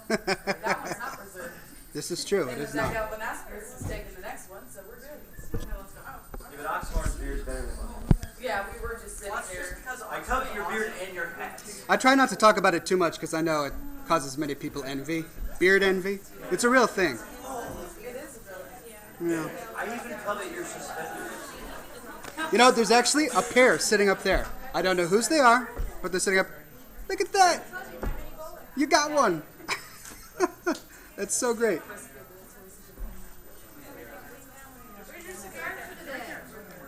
That one's not preserved. This is true. It And is Zach not. Galifianakis is taking the next one, so we're good. Yeah, but Oxhorn's beer is better than mine. Yeah, we were just sitting there. I covet your beard and your hat. I try not to talk about it too much because I know it causes many people envy. Beard envy. It's a real thing. It is a villain. Yeah. I even covet your suspenders. You know, there's actually a pair sitting up there. I don't know whose they are, but they're sitting up. Look at that. You got one. That's so great.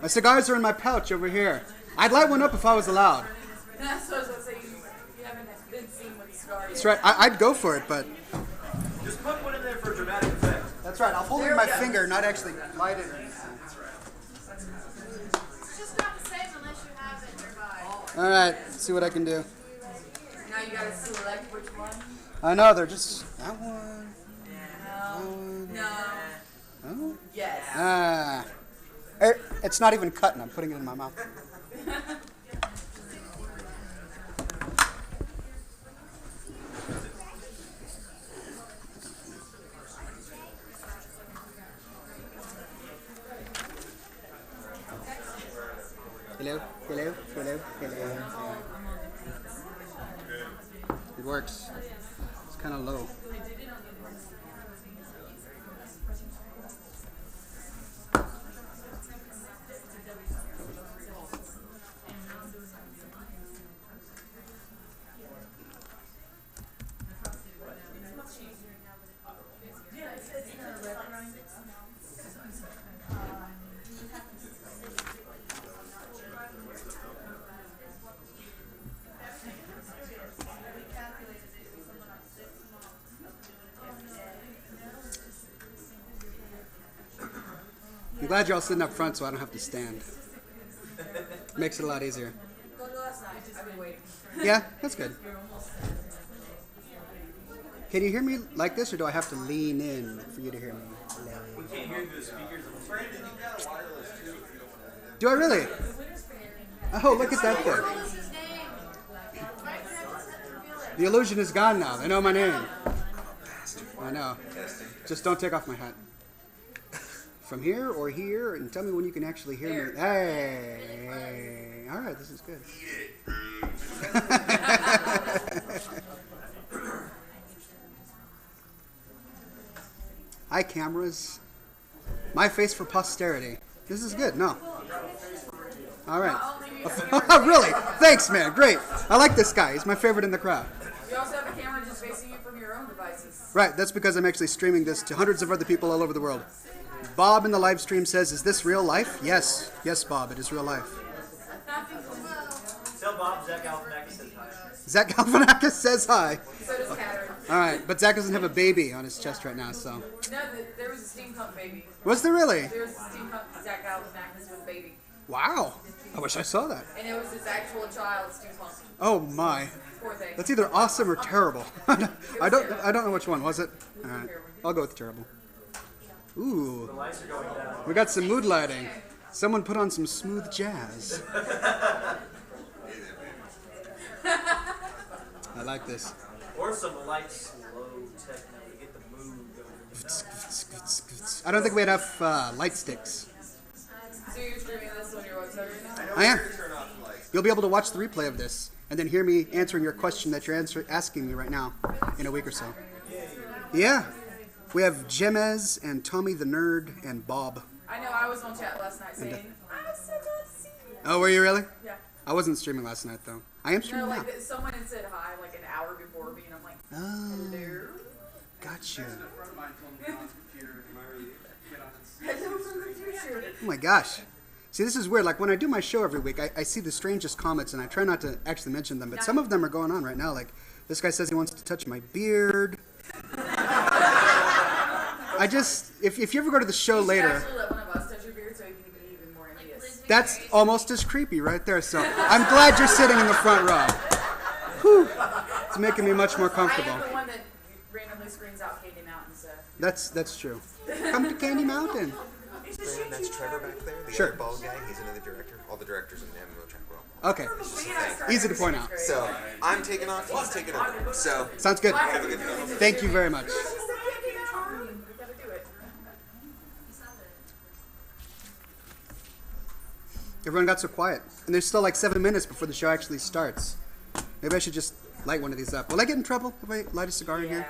My cigars are in my pouch over here. I'd light one up if I was allowed. That's what I was going to say. You haven't been seen with the scar yet. That's right. I'd go for it, but... Just put one in there for dramatic effect. That's right. I'll hold it in my finger, not actually light it. It's just not the same unless you have it nearby. All right. Let's see what I can do. Now you got to select which one. I know. They're just... That one. No. Oh. Yes. Ah. It's not even cutting. I'm putting it in my mouth. Hello, hello, hello, hello. It works. It's kind of low. I'm glad you're all sitting up front so I don't have to stand. Makes it a lot easier. Go to last night. I've been waiting. Yeah, that's good. Can you hear me like this, or do I have to lean in for you to hear me? We can't hear the speakers. Brandon, you got a wireless too. Do I really? Oh, look at that thing. What was his name? The illusion is gone now. They know my name. I know. Just don't take off my hat. From here or here, and tell me when you can actually hear me. Hey. All right, this is good. Hi, cameras. My face for posterity. This is good. No. All right. Really? Thanks, man. Great. I like this guy. He's my favorite in the crowd. You also have a camera just facing you from your own devices. Right. That's because I'm actually streaming this to hundreds of other people all over the world. Bob in the live stream says, "Is this real life?" Yes. Yes, Bob. It is real life. Tell Bob Zach Galifianakis says hi. Zach Galifianakis says hi. So does Catter. All right, but Zach doesn't have a baby on his chest right now, so. No, there was a steampunk baby. Was there really? There was a steampunk Zach Galifianakis with a baby. Wow. I wish I saw that. And it was his actual child, steampunk. Oh my. Poor thing. That's either awesome or terrible. I don't know which one was it. All right, I'll go with terrible. Ooh, The lights are going down. we got some mood lighting. Someone put on some smooth jazz. I like this. Or some light slow techno to get the mood going. I don't think we had enough light sticks. So you're streaming this on your website right now? I am. You'll be able to watch the replay of this and then hear me answering your question that you're asking me right now in a week or so. Yeah. We have Jemez and Tommy the Nerd and Bob. I know, I was on chat last night saying, I'm so glad to see you. Oh, were you really? Yeah. I wasn't streaming last night, though. I am No, streaming now. like someone had said hi like an hour before me, and I'm like, Oh, hello. gotcha. Hello from the future. Oh my gosh. See, this is weird. Like, when I do my show every week, I see the strangest comments, and I try not to actually mention them, but some of them are going on right now. Like, this guy says he wants to touch my beard. I just, if you ever go to the show later, Actually let one of us touch your beard so you can be even more envious. that's almost as creepy right there. So I'm glad you're sitting in the front row. Whew. It's making me much more I comfortable. am the one that randomly screams out Candy Mountain, so. That's true. Come to Candy Mountain. Brandon, that's Trevor back there, the Sure. other bald guy. He's another director. All the directors in the MMO track world. Okay. Easy to point out. So I'm taking off. He's taking over. So Sounds good. have a good day. Thank you very much. We gotta do it. Everyone got so quiet. And there's still like 7 minutes before the show actually starts. Maybe I should just light one of these up. Will I get in trouble if I light a cigar in here?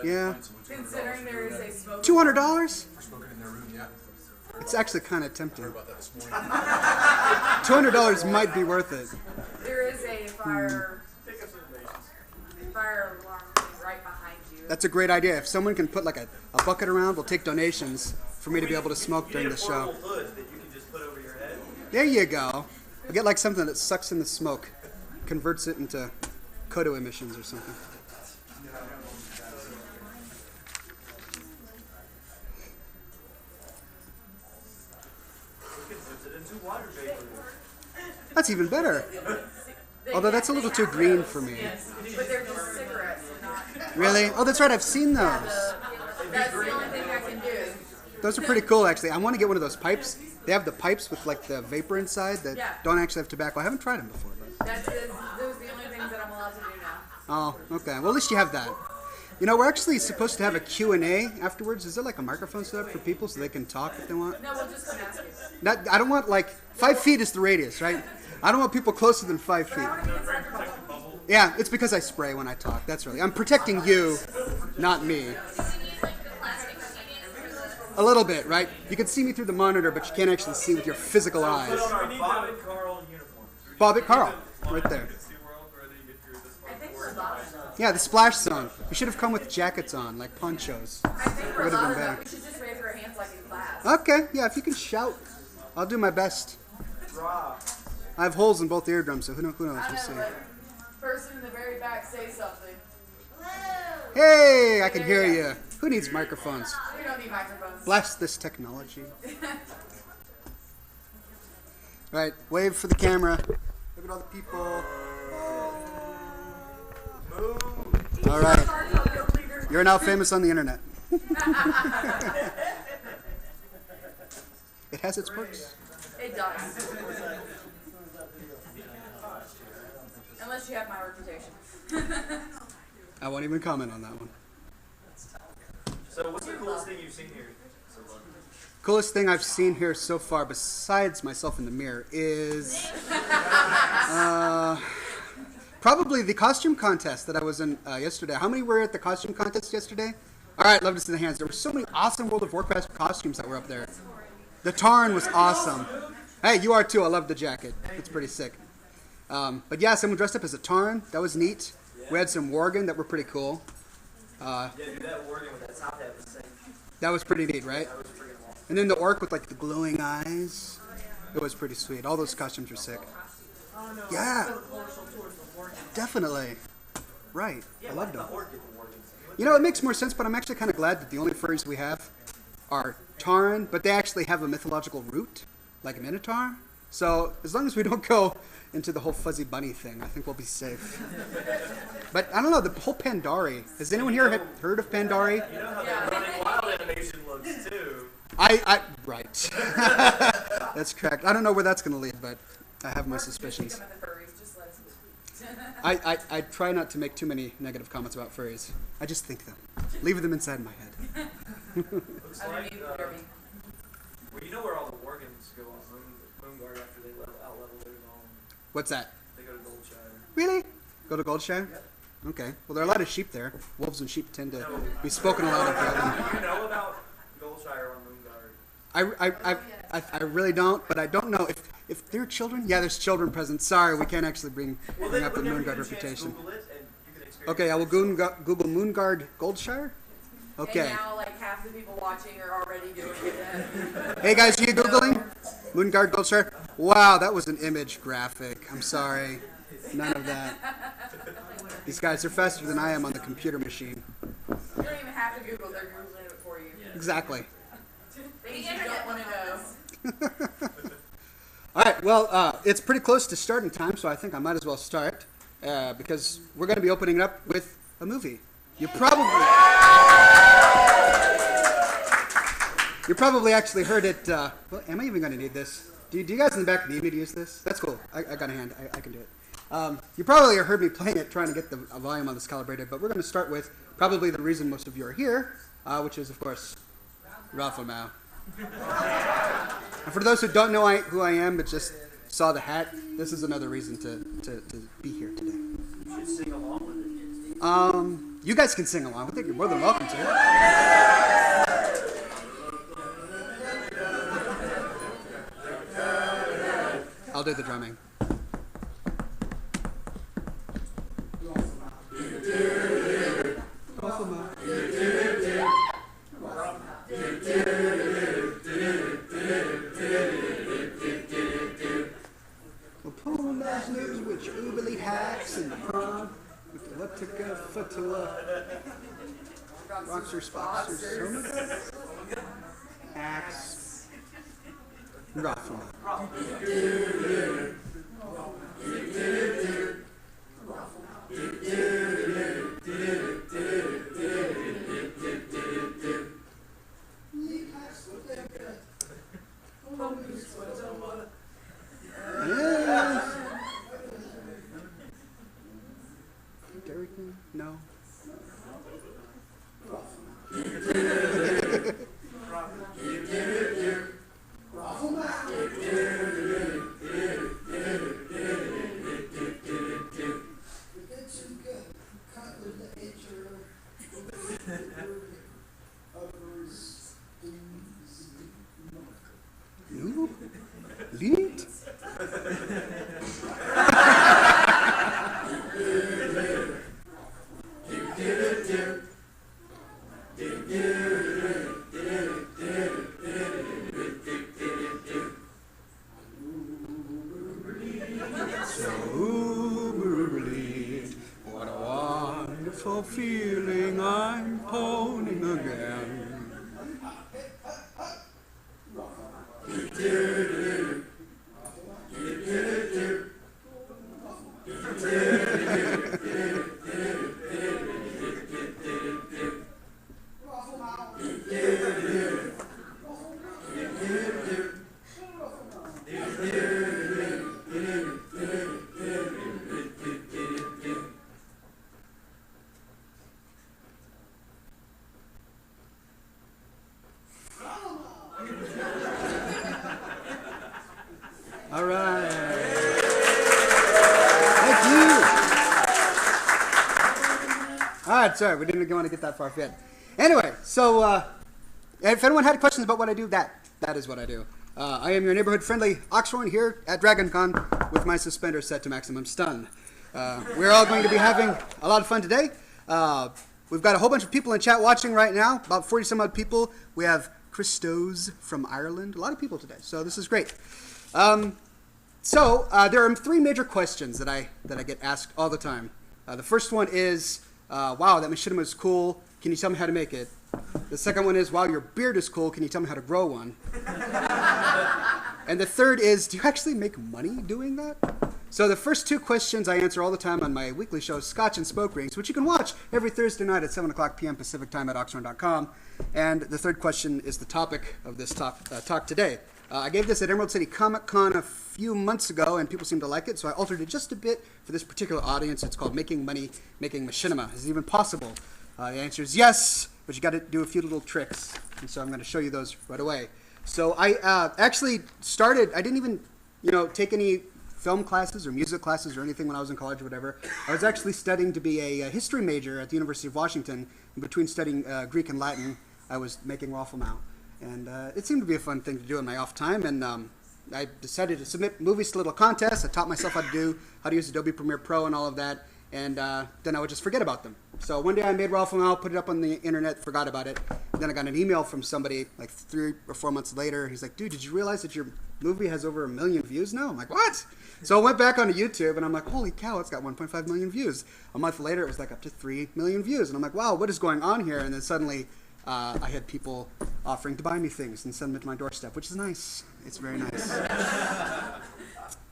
Yeah. Considering there is a smoke. $200? For smoking in their room, yeah. It's actually kind of tempting. About that this morning. $200 might be worth it. There is a fire alarm right behind you. That's a great idea. If someone can put like a bucket around, we'll take donations for me to be able to smoke during the show. Hood that you can just put over your head. There you go. We'll get like something that sucks in the smoke, converts it into CO2 emissions or something. Water vapor. That's even better. Although that's a little too green for me. But they're just cigarettes and not. Really? Oh, that's right. I've seen those. That's the only thing I can do. Those are pretty cool, actually. I want to get one of those pipes. They have the pipes with like the vapor inside that don't actually have tobacco. I haven't tried them before. But... Those are the only things that I'm allowed to do now. Oh, okay. Well, at least you have that. You know, we're actually supposed to have a Q&A afterwards. Is there like a microphone set up for people so they can talk if they want? No, we'll just come ask you. I don't want like 5 feet is the radius, right? I don't want people closer than 5 feet. Yeah, it's because I spray when I talk. That's really. I'm protecting you, not me. A little bit, right? You can see me through the monitor, but you can't actually see with your physical eyes. Put on our Bob and Carl uniform. Bob at Carl, right there. I think we're lost. Yeah, the splash zone. We should have come with jackets on, like ponchos. I think we're Would have been loud better. enough. We should just raise our hands like in class. Okay, yeah, if you can shout, I'll do my best. I have holes in both eardrums, so who knows? We'll I see. know, but person in the very back say something. Hey, I can hear you. Who needs microphones? We don't need microphones. Bless this technology. Right, wave for the camera. Look at all the people. All right. You're now famous on the internet. It has its perks. It does. Unless you have my reputation. I won't even comment on that one. So what's the coolest thing you've seen here so far? Coolest thing I've seen here so far, besides myself in the mirror, is probably the costume contest that I was in yesterday. How many were at the costume contest yesterday? All right, love to see the hands. There were so many awesome World of Warcraft costumes that were up there. The Tarn was awesome. Hey, you are too. I love the jacket. It's pretty sick. But yeah, someone dressed up as a Tarn. That was neat. We had some Worgen that were pretty cool. Yeah, dude, that Worgen with that top hat was sick. That was pretty neat, right? That was freaking awesome. And then the orc with like the glowing eyes. It was pretty sweet. All those costumes were sick. Yeah, definitely. Right. I loved them. You know, it makes more sense, but I'm actually kind of glad that the only furries we have are Tarn, but they actually have a mythological root, like a Minotaur. So as long as we don't go into the whole fuzzy bunny thing, I think we'll be safe. But I don't know, the whole Pandari. Has anyone here heard of Pandari? You know how that running wild animation looks too. Right. That's correct. I don't know where that's going to lead, but I have my suspicions. Just let us I try not to make too many negative comments about furries. I just think them. Leave them inside my head. Looks like, well, you know where all the Worgens go on Moonguard after they out-level their own. What's that? They go to Goldshire. Really? Go to Goldshire? Yep. Okay. Well, there are a lot of sheep there. Wolves and sheep tend to be spoken a lot of. Do you know about Goldshire on Moonguard? I really don't, but I don't know if there are children. Yeah, there's children present. Sorry, we can't actually bring up the Moonguard reputation. Google it and you can experience Okay, I will Google Moonguard Goldshire. Okay. And now, like, half the people watching are already doing it. Hey guys, are you Googling? Moonguard Goldshire? Wow, that was an image graphic. I'm sorry. None of that. These guys are faster than I am on the computer machine. You don't even have to Google, they're Googling it for you. Exactly. Things you don't want to know. All right, well, it's pretty close to starting time, so I think I might as well start because we're going to be opening it up with a movie. You probably actually heard it. Well, am I even going to need this? Do you guys in the back need me to use this? That's cool. I got a hand. I can do it. You probably heard me playing it, trying to get the volume on this calibrated, but we're going to start with probably the reason most of you are here, which is, of course, Raffle Mao. And for those who don't know who I am, but just saw the hat, this is another reason to be here today. You should sing along with it. You guys can sing along. I think you're more than welcome to. I'll do the drumming. We'll pull those news with your Uber hacks and the prom. What took a foot to rocks or spots or soda? Axe. Raffle. No. Lead? What a wonderful feeling, I'm poning again. All right. Thank you. All right, sorry, we didn't want to get that far fit. Anyway, so if anyone had questions about what I do, that is what I do. I am your neighborhood-friendly Oxhorn here at DragonCon with my suspender set to maximum stun. We're all going to be having a lot of fun today. We've got a whole bunch of people in chat watching right now, about 40-some-odd people. We have Christos from Ireland, a lot of people today, so this is great. There are three major questions that I get asked all the time. The first one is, wow, that machinima is cool. Can you tell me how to make it? The second one is, wow, your beard is cool. Can you tell me how to grow one? And the third is, do you actually make money doing that? So the first two questions I answer all the time on my weekly show, Scotch and Smoke Rings, which you can watch every Thursday night at 7 o'clock p.m. Pacific time at Oxhorn.com. And the third question is the topic of this talk today. I gave this at Emerald City Comic Con a few months ago, and people seemed to like it, so I altered it just a bit for this particular audience. It's called Making Money, Making Machinima. Is it even possible? The answer is yes, but you got to do a few little tricks, and so I'm going to show you those right away. So I actually started, I didn't even take any film classes or music classes or anything when I was in college or whatever. I was actually studying to be a history major at the University of Washington. In between studying Greek and Latin, I was making Raffle Mao. And it seemed to be a fun thing to do in my off time, and I decided to submit movies to little contests. I taught myself how to use Adobe Premiere Pro and all of that, and then I would just forget about them. So one day I made Raffle Mao, put it up on the internet, forgot about it. And then I got an email from somebody like 3 or 4 months later. He's like, dude, did you realize that your movie has over 1 million views now? I'm like, what? So I went back onto YouTube, and I'm like, holy cow, it's got 1.5 million views. A month later, it was like up to 3 million views. And I'm like, wow, what is going on here? And then suddenly I had people offering to buy me things and send them to my doorstep, which is nice. It's very nice.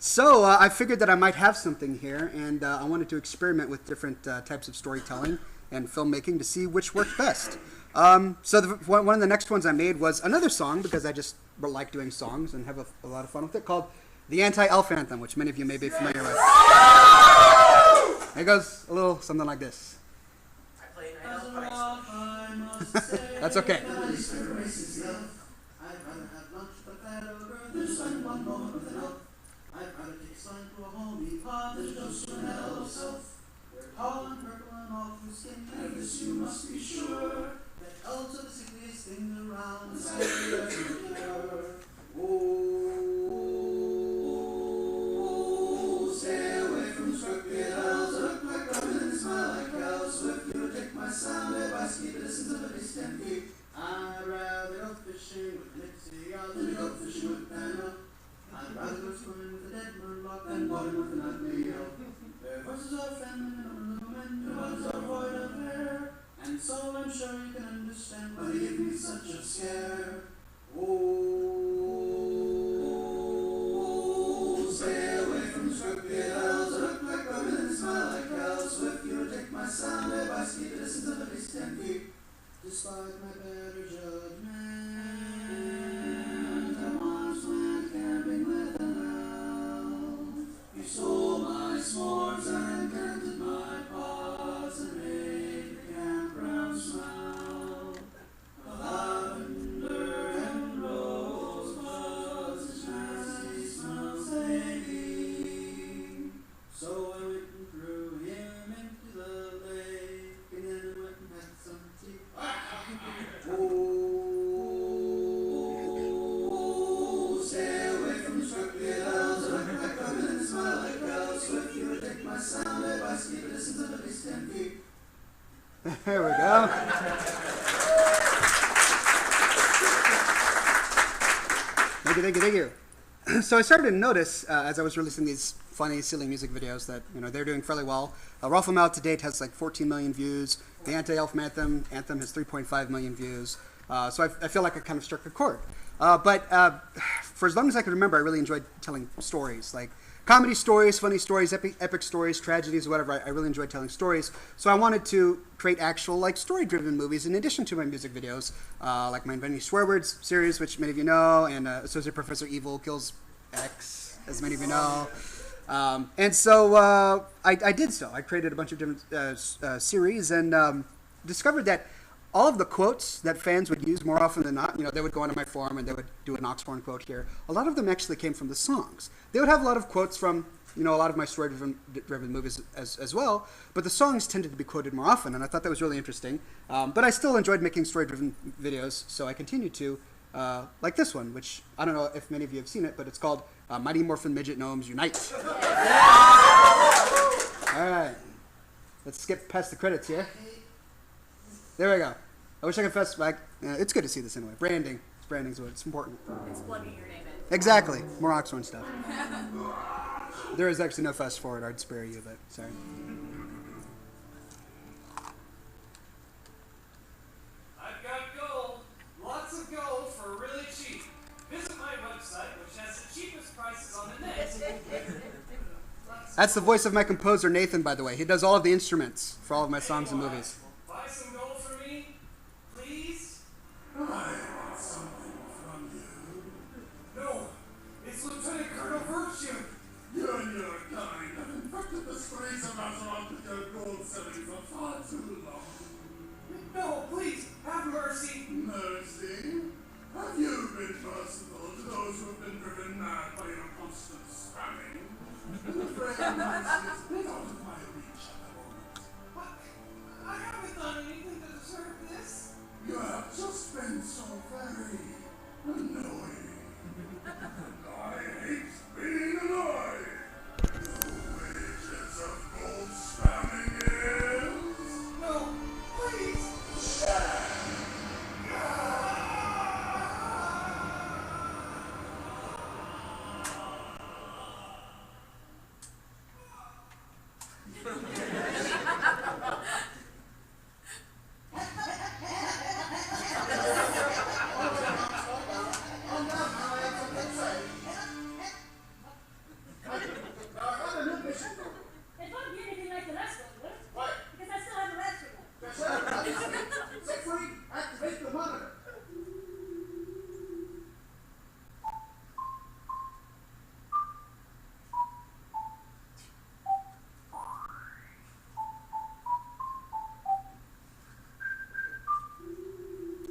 So I figured that I might have something here, and I wanted to experiment with different types of storytelling and filmmaking to see which worked best. So one of the next ones I made was another song, because I just like doing songs and have a lot of fun with it, called the anti-elf anthem, which many of you may be familiar with. It goes a little something like this. I play Night Elf, but I That's okay. I'd rather have lunch with a fat ogre than spend one moment with an elf. I'd rather take a sign to a homey pod than toast to an elf self. We're tall and purple and all through skin, and of this you must be sure that elves are the sickliest things around the scary cure. Oh, stay away from crooked elves that look like Robin and smile like elves. So if you would take my sound advice, keep a distance of at least 10 feet. I'd rather go fishing with Nixie out than go fishing with Daniel. I'd rather go swimming with a dead murloc than boating with an ugly elf. Their voices are feminine and women, their bodies are void of hair. And so I'm sure you can understand why they give me such a scare. Oh, stay away from crooked elves that look like Robin and smile like elves. So if you would take my sound advice, keep a distance of at least 10 feet. Despite my better judgment, I once went camping with an elf. He stole my s'mores and planted my pots and made the campground smell of lavender and rosebuds. His nasty smells they leave. So I went and threw him into the lake, and then I went and had some tea. Oh, stay away from the crooked elves that look like Robin and smile like elves. So if you would take my sound advice, keep a distance of at least 10 feet. There we go. Thank you. So I started to notice as I was releasing these funny, silly music videos that they're doing fairly well. Rough Them Out to date has like 14 million views. The Anti-Elf Anthem has 3.5 million views. So I feel like I kind of struck a chord. But for as long as I can remember, I really enjoyed telling stories, like comedy stories, funny stories, epic stories, tragedies, whatever. I really enjoyed telling stories. So I wanted to create actual story-driven movies in addition to my music videos, like my Inventing Swear Words series, which many of you know, and Associate Professor Evil Kills X, as many of you know. And so I did so. I created a bunch of different series and discovered that all of the quotes that fans would use more often than not, they would go onto my forum and they would do an Oxhorn quote here. A lot of them actually came from the songs. They would have a lot of quotes from, a lot of my story-driven movies as well, but the songs tended to be quoted more often, and I thought that was really interesting. But I still enjoyed making story-driven videos, so I continued to, like this one, which I don't know if many of you have seen it, but it's called Mighty Morphin Midget Gnomes Unite. All right. Let's skip past the credits here. There we go. I wish I could fast back. It's good to see this anyway. Branding. Branding's what it's important. It's plugging your name in. Exactly. More Oxhorn stuff. There is actually no fast forward. I'd spare you, but sorry. I've got gold. Lots of gold for really cheap. Visit my website, which has the cheapest prices on the net. That's the voice of my composer, Nathan, by the way. He does all of the instruments for all of my songs and movies. Buy some gold for me, please? I want something from you. No, it's Lieutenant Colonel Virtue. You and your kind have infected the streets of Azeroth with your gold selling for far too long. No, please, have mercy. Mercy? Have you been merciful to those who have been driven mad by your constant spamming? I'm afraid mercy is a bit out of my reach at the moment. But I haven't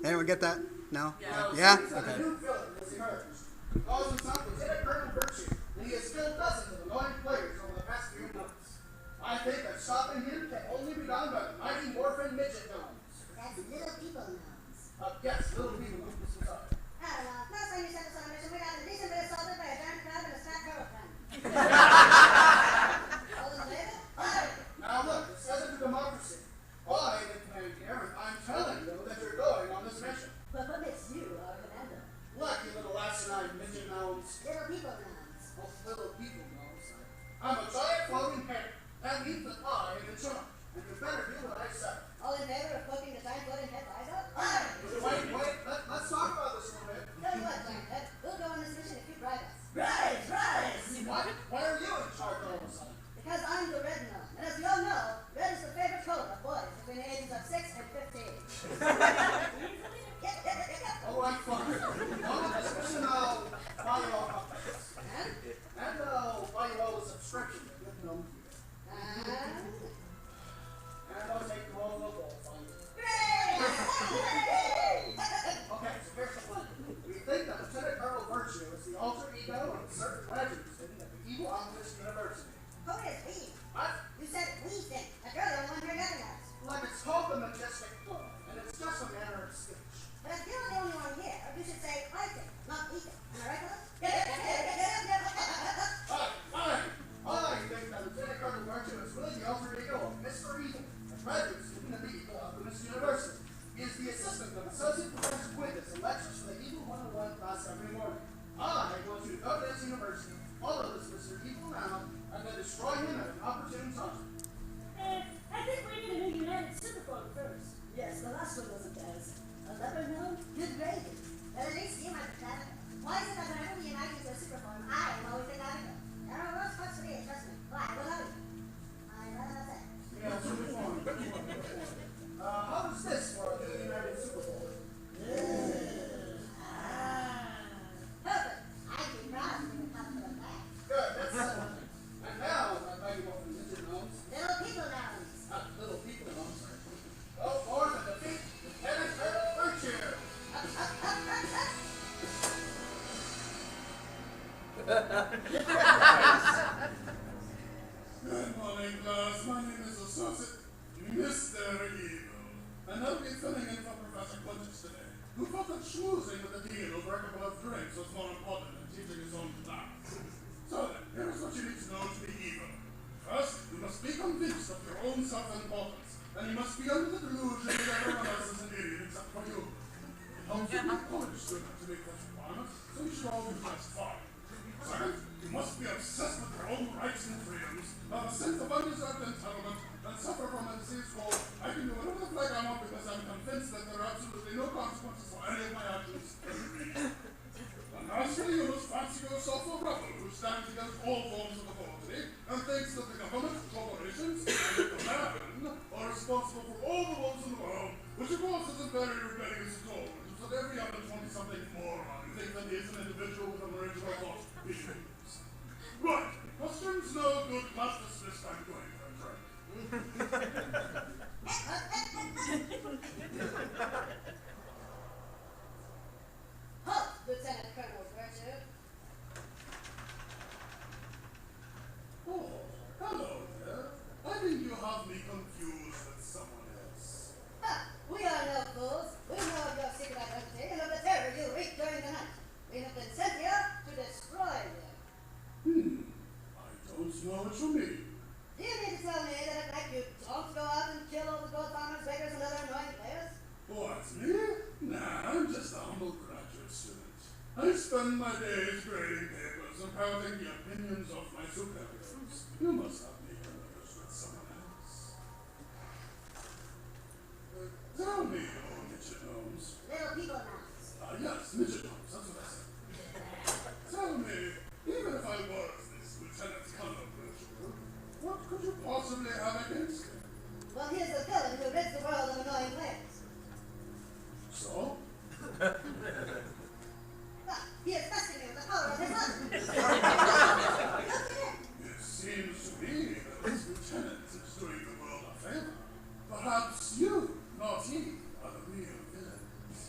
Anyone get that? No? Yeah. Yeah? He's a Okay. new villain as emerged. He calls himself Lieutenant Colonel Virtue, and he has killed dozens of annoying players over the past few months. I think that stopping him can only be done by the mighty morphin midget gnomes. That's little people gnomes. Yes, little people gnomes. Sorry. I don't know. Last time you sent us on a mission, we got indecently assaulted by a giant crab and a fat girlfriend. All in favor? Aye. Now look, it says it's a democracy. Well, I am the command here, and I'm telling you that you're going on this mission. But what makes you our commander? Look, you little asinine midget gnomes. Little people gnomes. Oh, little people gnomes. I'm a giant floating head. That means that I am in charge, and you better do what I say. All in favor of poking the giant floating head riser? Aye. Wait, let's talk about this a little bit. Tell you what, giant head, we'll go on this mission if you bribe us. Right. Why are you in charge all of a sudden? Because I'm the red gnome, and as you all know, red is the favorite color of boys between the ages of 6 and 15. All right, fine. On this mission, I'll buy you all updates. And I'll buy you all a subscription to Good Gnome Theater. And I'll take you all to the ball fight. Okay, so here's the plan. We think that Lieutenant Colonel Virtue is the alter ego of a certain legend sitting at the evil English University. Who is we? What? You said we think. Like you're the one hearing nothing else. Like it's called the Majestic Club, and it's just a manner of speech. But if you're the only one here, you should say I think, not we think. Am I right, fellas? I think that Lieutenant Colonel Virtue is really the alter ego of Mr. Evil, a graduate student at the evil Alchemist University. He is the assistant of Associate Professor Quintus and lectures for the Evil 101 class every morning. I want you to go to this university, follow this Mr. Evil now, and then destroy him at an opportune time. I think we need a new United Superphone first. Yes, the last one wasn't best. A leopard gnome? Good gravy. But at least you might be clever. Why is it that whenever we unite into a superform, I am always the radical? There are worse parts to me, trust me. Why? What are you? I'd rather not say. Yeah, Superform. How is this for the United Superform? Perfect. I'd be proud if we come to the back. Good, that's something. And now, my mighty morphin midget gnomes. Little people gnomes. Little people gnomes. Go forth and defeat Lieutenant Colonel Virtue. Good morning, class. My name is Associate Mr. Evil, and I'll be filling in for Professor Quintus today, who thought that schmoozing with the dean over a couple of drinks was more important than teaching his own class. So then, here's what you need to know to be evil. First, you must be convinced of your own self-importance, and you must be under the delusion that everyone else is an idiot except for you. It helps you be a college student to meet those requirements, so you should always dress fine. Second, you must be obsessed with your own rights and freedoms, have a sense of undeserved entitlement, and suffer from a disease called I can do whatever the flag I want because I'm convinced that there are absolutely no consequences for any of my actions. And lastly, you must fancy yourself a rebel who stands against all forms of authority and thinks that the government, corporations, and the man are responsible for all the wrongs in the world, which of course isn't very rebellious at all, which is what every other 20-something moron thinks that he is an individual with an original thought he is. Right, questions no good, class dismissed, I'm going for a drink. Halt, Lieutenant Colonel Virtue. Oh, hello there. I think you have me confused with someone else. Ha! We are no fools. We know of your secret identity and of the terror you wreak during the night. We have been sent here to destroy you. I don't know what you mean. Do you mean to tell me that at night you don't go out and kill all the gold farmers, beggars, and other annoying players? What, me? Nah, I'm just a humble graduate student. I spend my days grading papers and parroting the opinions of my superiors. You must have me confused with someone else. Tell me, oh midget gnomes. Little people gnomes. Yes, midget gnomes, that's what I said. Tell me, even if I was this Lieutenant Colonel Virtue, what could you possibly have against him? Well, here's a villain who rids the world of annoying players. So? Ah, he is testing me with the power of his husband. It seems to me that this lieutenant is doing the world a favor. Perhaps you, not he, are the real villains.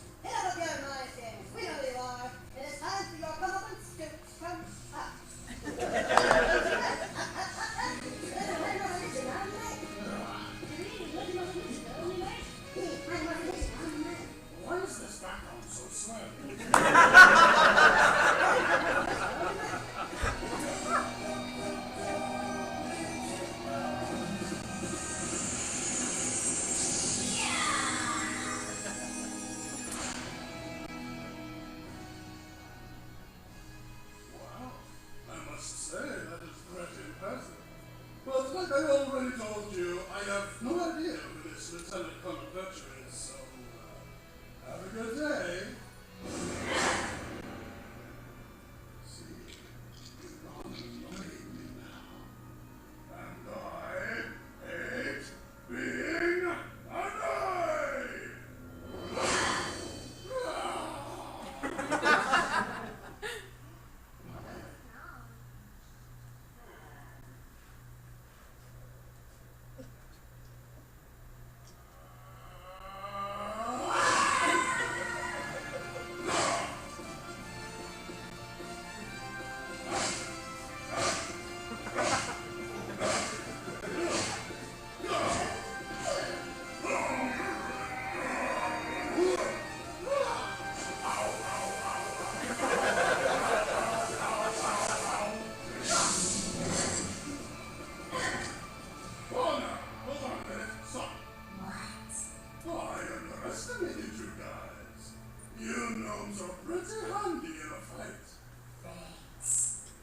bombs are pretty handy in a fight.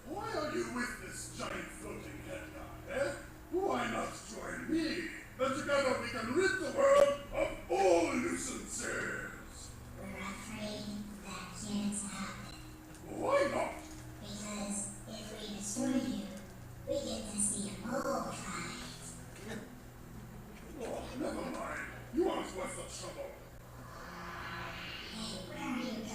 Why are you with this giant floating head guy, eh? Why not join me? Then together we can rid the world of all nuisances. We're afraid that can't happen. Why not? Because if we destroy you, we get to see a bull fight. Oh, never mind. You aren't worth the trouble. Hey, where are you going?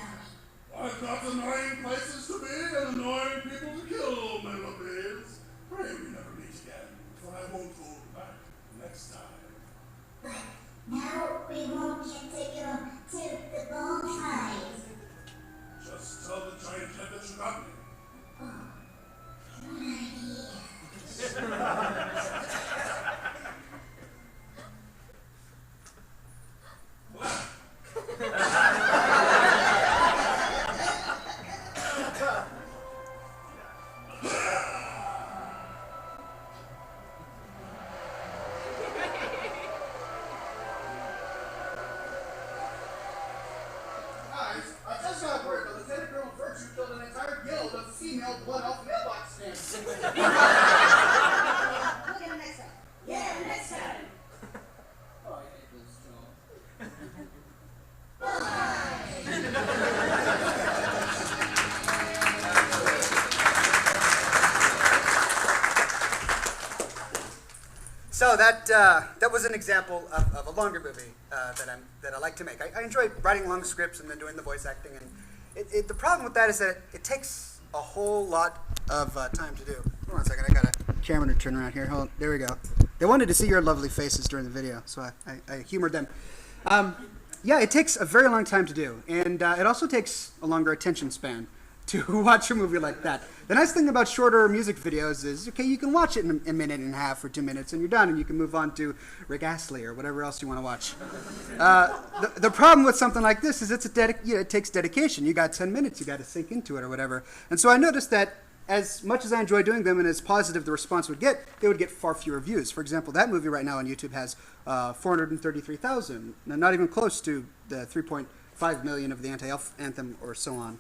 I've got annoying places to be and annoying people to kill, Melodies. Pray we never meet again, for I won't hold back next time. But now we won't get to go to the bull fight. Just tell the giant head that you got me. Good idea. Guys, I just got word that Lieutenant Colonel Virtue killed an entire guild of female blood elf mailbox stamps. Look at him next time. Yeah, next time. Oh, I hate this job. So that was an example of a longer movie that I like to make. I enjoy writing long scripts and then doing the voice acting. And the problem with that is that it takes a whole lot of time to do. Hold on a second, I got a camera to turn around here. Hold on, there we go. They wanted to see your lovely faces during the video, so I humored them. Yeah, it takes a very long time to do, and it also takes a longer attention span to watch a movie like that. The nice thing about shorter music videos is, okay, you can watch it in a minute and a half or 2 minutes and you're done and you can move on to Rick Astley or whatever else you want to watch. The problem with something like this is it takes dedication. You got 10 minutes, you got to sink into it or whatever. And so I noticed that as much as I enjoy doing them and as positive the response would get, they would get far fewer views. For example, that movie right now on YouTube has 433,000, not even close to the 3.5 million of the Anti-Elf Anthem or so on.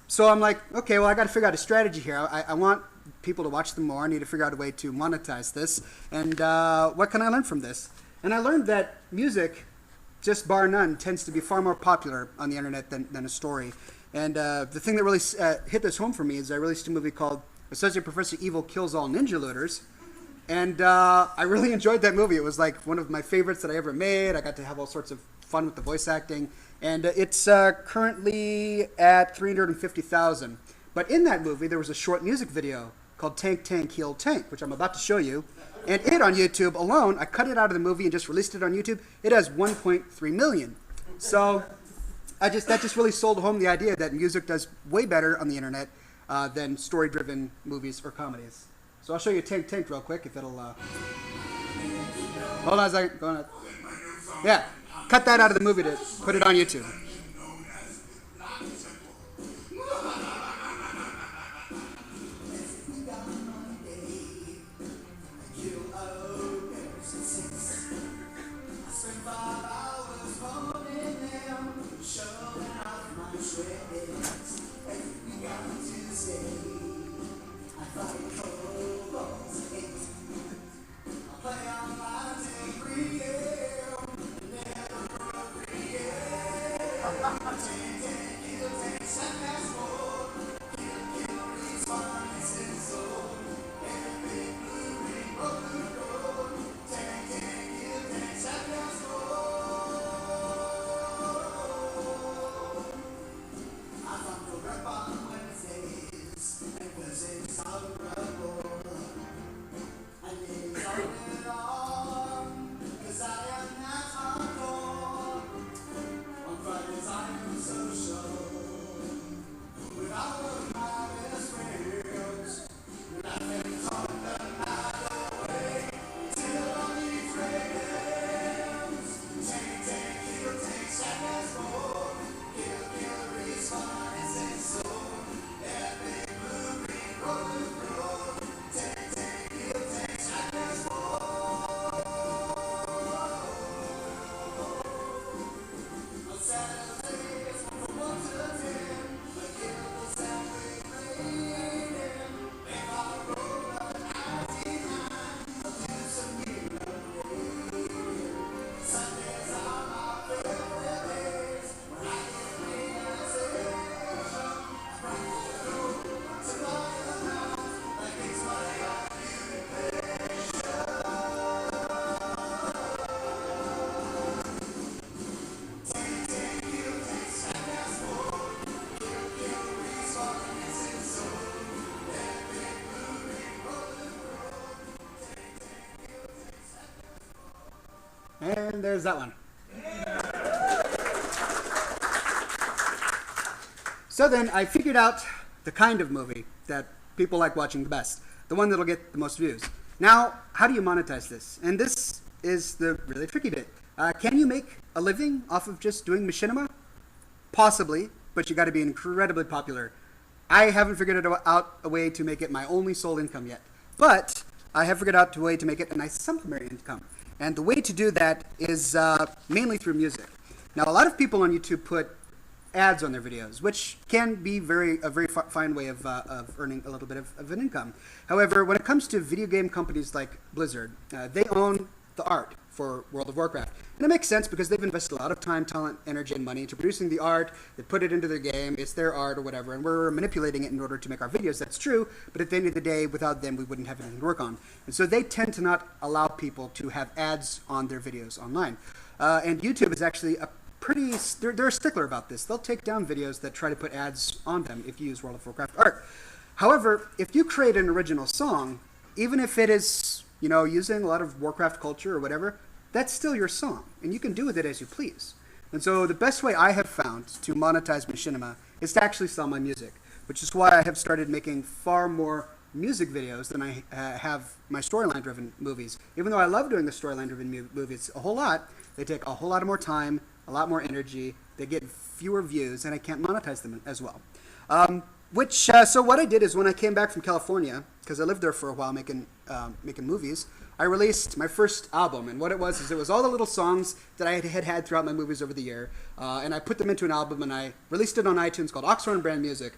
So I'm like, okay, well, I got to figure out a strategy here. I want people to watch them more. I need to figure out a way to monetize this. And what can I learn from this? And I learned that music, just bar none, tends to be far more popular on the internet than a story. And the thing that really hit this home for me is I released a movie called Associate Professor Evil Kills All Ninja Looters. And I really enjoyed that movie. It was like one of my favorites that I ever made. I got to have all sorts of fun with the voice acting. And it's currently at 350,000. But in that movie, there was a short music video called Tank, Tank, Heal, Tank, which I'm about to show you. And it on YouTube alone, I cut it out of the movie and just released it on YouTube. It has 1.3 million. So that just really sold home the idea that music does way better on the internet than story-driven movies or comedies. So I'll show you Tank, Tank real quick if it'll... Hold on a second. Go on. Yeah. Cut that out of the movie to put it on YouTube. And there's that one. So then I figured out the kind of movie that people like watching the best, the one that'll get the most views. Now, how do you monetize this? And this is the really tricky bit. Can you make a living off of just doing machinima? Possibly, but you got to be incredibly popular. I haven't figured out a way to make it my only sole income yet, but I have figured out a way to make it a nice supplementary income. And the way to do that is mainly through music. Now, a lot of people on YouTube put ads on their videos, which can be a very fine way of earning a little bit of an income. However, when it comes to video game companies like Blizzard, they own the art for World of Warcraft. And it makes sense because they've invested a lot of time, talent, energy, and money into producing the art. They put it into their game. It's their art or whatever, and we're manipulating it in order to make our videos. That's true, but at the end of the day, without them, we wouldn't have anything to work on. And so they tend to not allow people to have ads on their videos online. And YouTube is actually they're a stickler about this. They'll take down videos that try to put ads on them if you use World of Warcraft art. However, if you create an original song, even if it is, using a lot of Warcraft culture or whatever, that's still your song, and you can do with it as you please. And so the best way I have found to monetize machinima is to actually sell my music, which is why I have started making far more music videos than I have my storyline-driven movies. Even though I love doing the storyline-driven movies a whole lot, they take a whole lot more time, a lot more energy, they get fewer views, and I can't monetize them as well. So what I did is when I came back from California, because I lived there for a while making movies, I released my first album. And what it was all the little songs that I had throughout my movies over the year, and I put them into an album, and I released it on iTunes called Oxhorn Brand Music.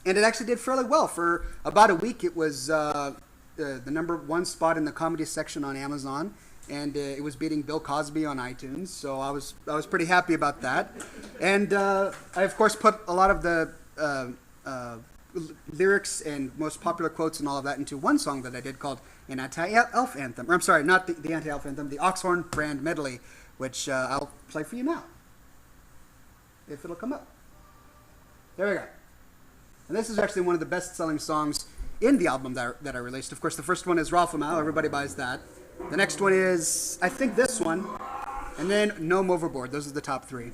And it actually did fairly well. For about a week, it was the #1 spot in the comedy section on Amazon, and it was beating Bill Cosby on iTunes, so I was pretty happy about that. And I, of course, put a lot of the lyrics and most popular quotes and all of that into one song that I did called an Anti-Elf Anthem. Or I'm sorry, not the Anti-Elf Anthem, the Oxhorn Brand Medley, which I'll play for you now, if it'll come up. There we go. And this is actually one of the best-selling songs in the album that I released. Of course, the first one is Ralph Mao. Everybody buys that. The next one is, I think, this one. And then Gnome Overboard. Those are the top three.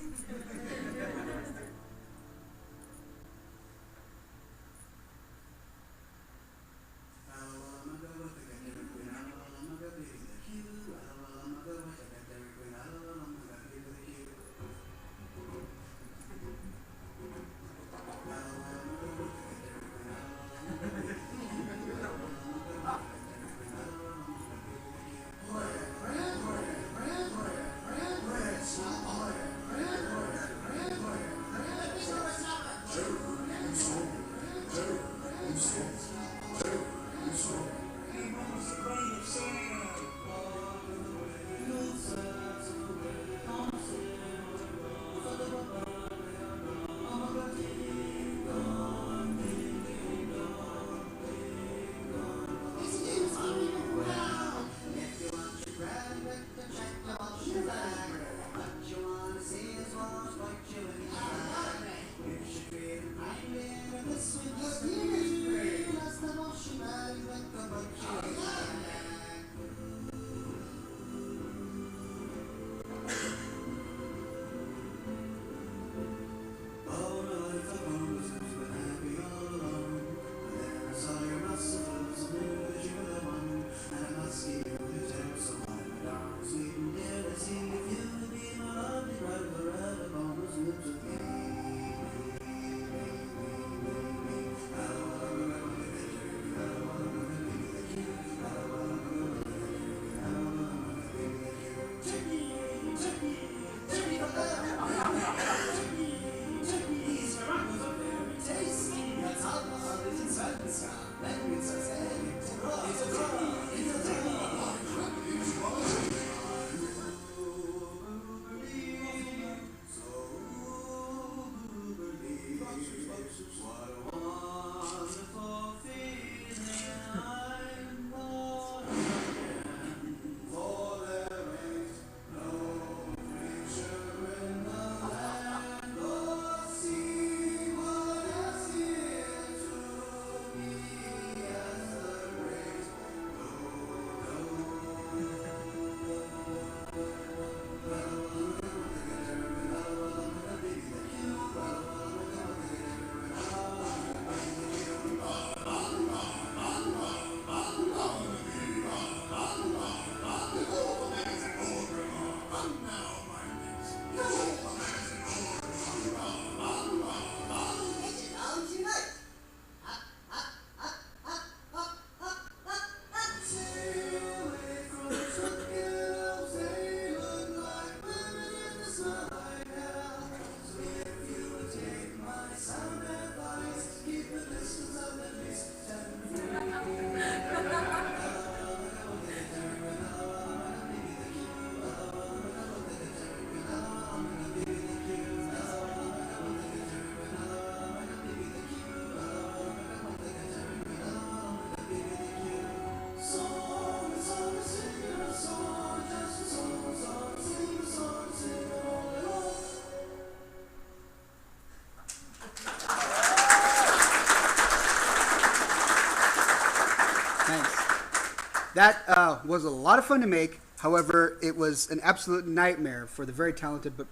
That was a lot of fun to make. However, it was an absolute nightmare for the very talented but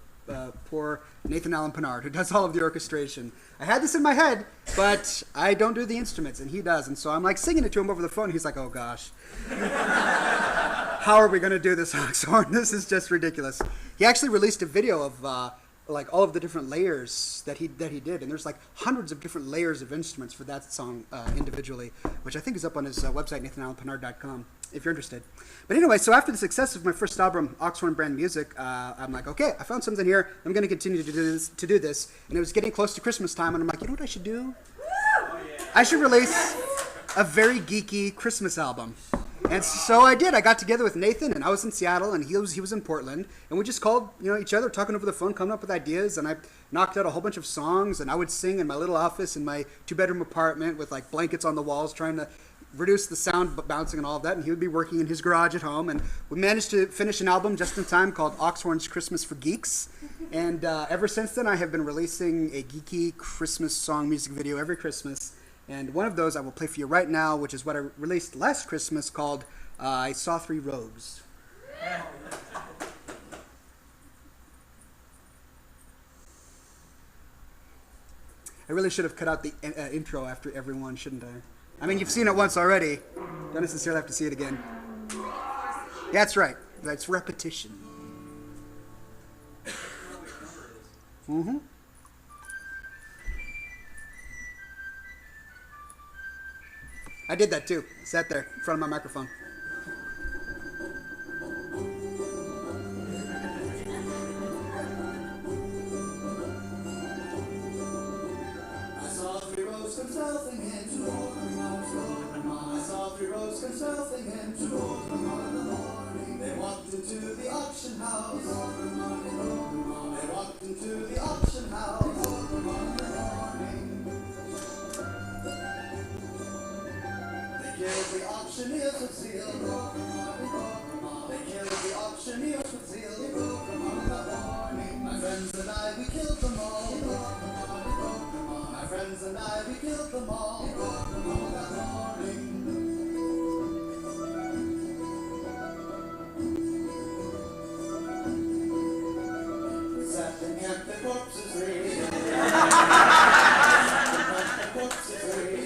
poor Nathan Allen Pinard, who does all of the orchestration. I had this in my head, but I don't do the instruments, and he does. And so I'm like singing it to him over the phone. He's like, oh, gosh. How are we going to do this, Oxhorn? This is just ridiculous. He actually released a video of like all of the different layers that he did, and there's like hundreds of different layers of instruments for that song individually, which I think is up on his website, nathanallenpinard.com, if you're interested. But anyway, so after the success of my first album, Oxhorn Brand Music, I'm like, okay, I found something here. I'm going to continue to do this, and it was getting close to Christmas time, and I'm like, you know what I should do? I should release a very geeky Christmas album. And so I did. I got together with Nathan, and I was in Seattle, and he was in Portland, and we just called each other, talking over the phone, coming up with ideas, and I knocked out a whole bunch of songs, and I would sing in my little office in my 2-bedroom apartment with like blankets on the walls, trying to reduce the sound bouncing and all of that, and he would be working in his garage at home, and we managed to finish an album just in time called Oxhorn's Christmas for Geeks, and ever since then I have been releasing a geeky Christmas song music video every Christmas. And one of those I will play for you right now, which is what I released last Christmas, called I Saw Three Rogues. I really should have cut out the intro after every one, shouldn't I? I mean, you've seen it once already. Don't necessarily have to see it again. Yeah, that's right. That's repetition. Mm-hmm. I did that too. Sat there in front of my microphone. I saw three rogues consulting into I saw three rogues consulting into in the morning. They walked into the auction house. They walked into the auction house. Killed the auctioneers with zeal. They killed the auctioneers with zeal. My friends and I, we killed them all. My friends and I, we killed them all. That morning. We sat and kept the corpses free. The corpses free.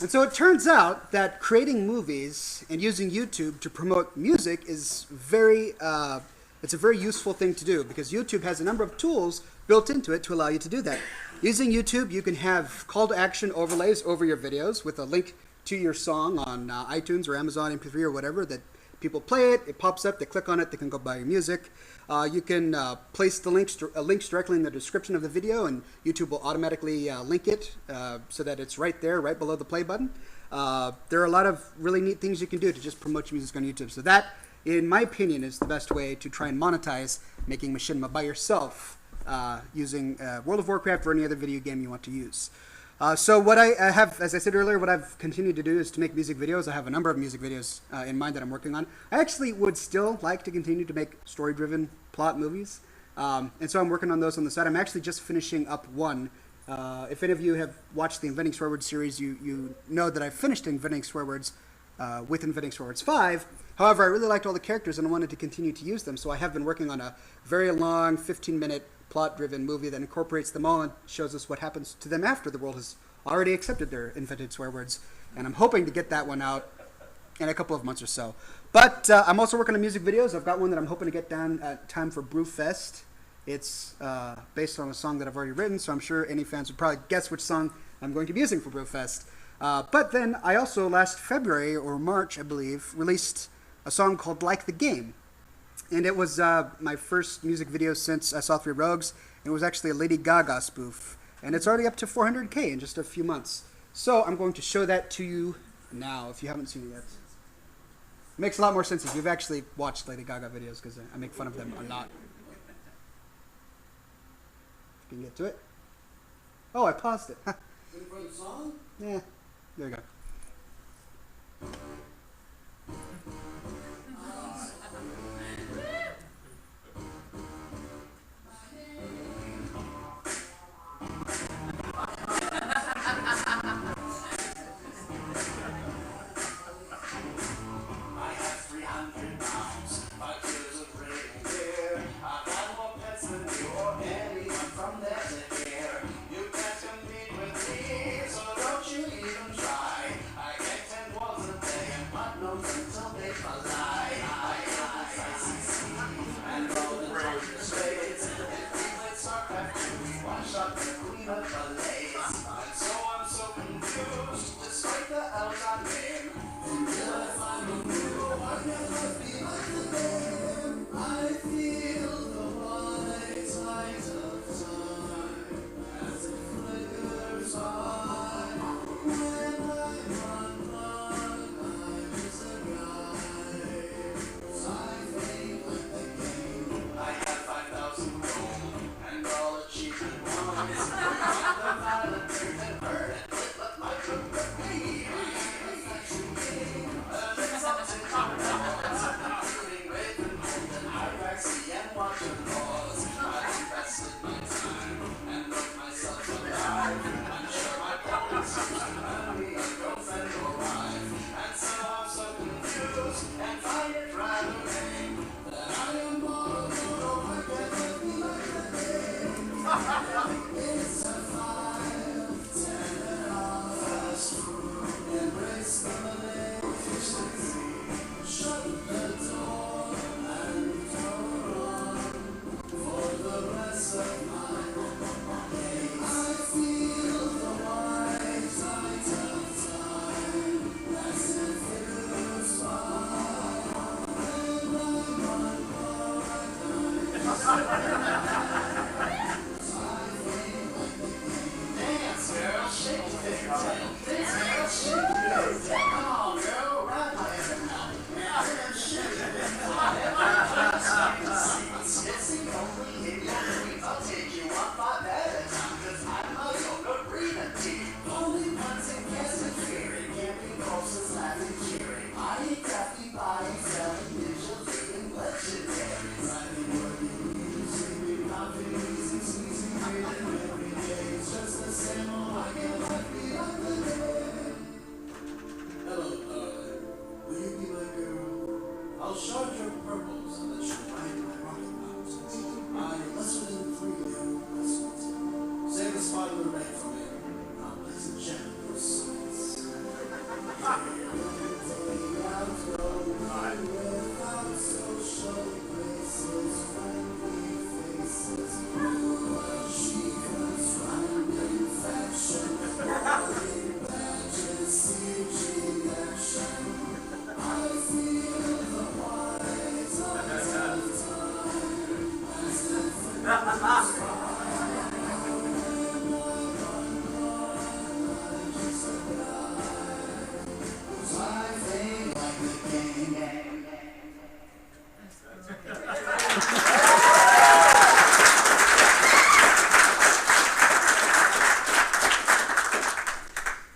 And so it turns out that creating movies and using YouTube to promote music is it's a very useful thing to do, because YouTube has a number of tools built into it to allow you to do that. Using YouTube, you can have call to action overlays over your videos with a link to your song on iTunes or Amazon MP3 or whatever, that people play it, it pops up, they click on it, they can go buy your music. You can place the links directly in the description of the video, and YouTube will automatically link it so that it's right there, right below the play button. There are a lot of really neat things you can do to just promote your music on YouTube. So that, in my opinion, is the best way to try and monetize making machinima by yourself using World of Warcraft or any other video game you want to use. So what I have, as I said earlier, what I've continued to do is to make music videos. I have a number of music videos in mind that I'm working on. I actually would still like to continue to make story-driven plot movies. And so I'm working on those on the side. I'm actually just finishing up one. If any of you have watched the Inventing Swear Words series, you know that I've finished Inventing Swear Words with Inventing Swear Words 5. However, I really liked all the characters and I wanted to continue to use them. So I have been working on a very long 15-minute plot-driven movie that incorporates them all and shows us what happens to them after the world has already accepted their invented swear words. And I'm hoping to get that one out in a couple of months or so. But I'm also working on music videos. I've got one that I'm hoping to get done at time for Brewfest. It's based on a song that I've already written, so I'm sure any fans would probably guess which song I'm going to be using for Brewfest. But then I also, last February or March, I believe, released a song called Like the Game. And it was my first music video since I Saw Three Rogues. It was actually a Lady Gaga spoof. And it's already up to 400K in just a few months. So I'm going to show that to you now, if you haven't seen it yet. Makes a lot more sense if you've actually watched Lady Gaga videos, because I make fun of them a lot. Can you get to it? Oh, I paused it. Ready for the song? Yeah, there you go.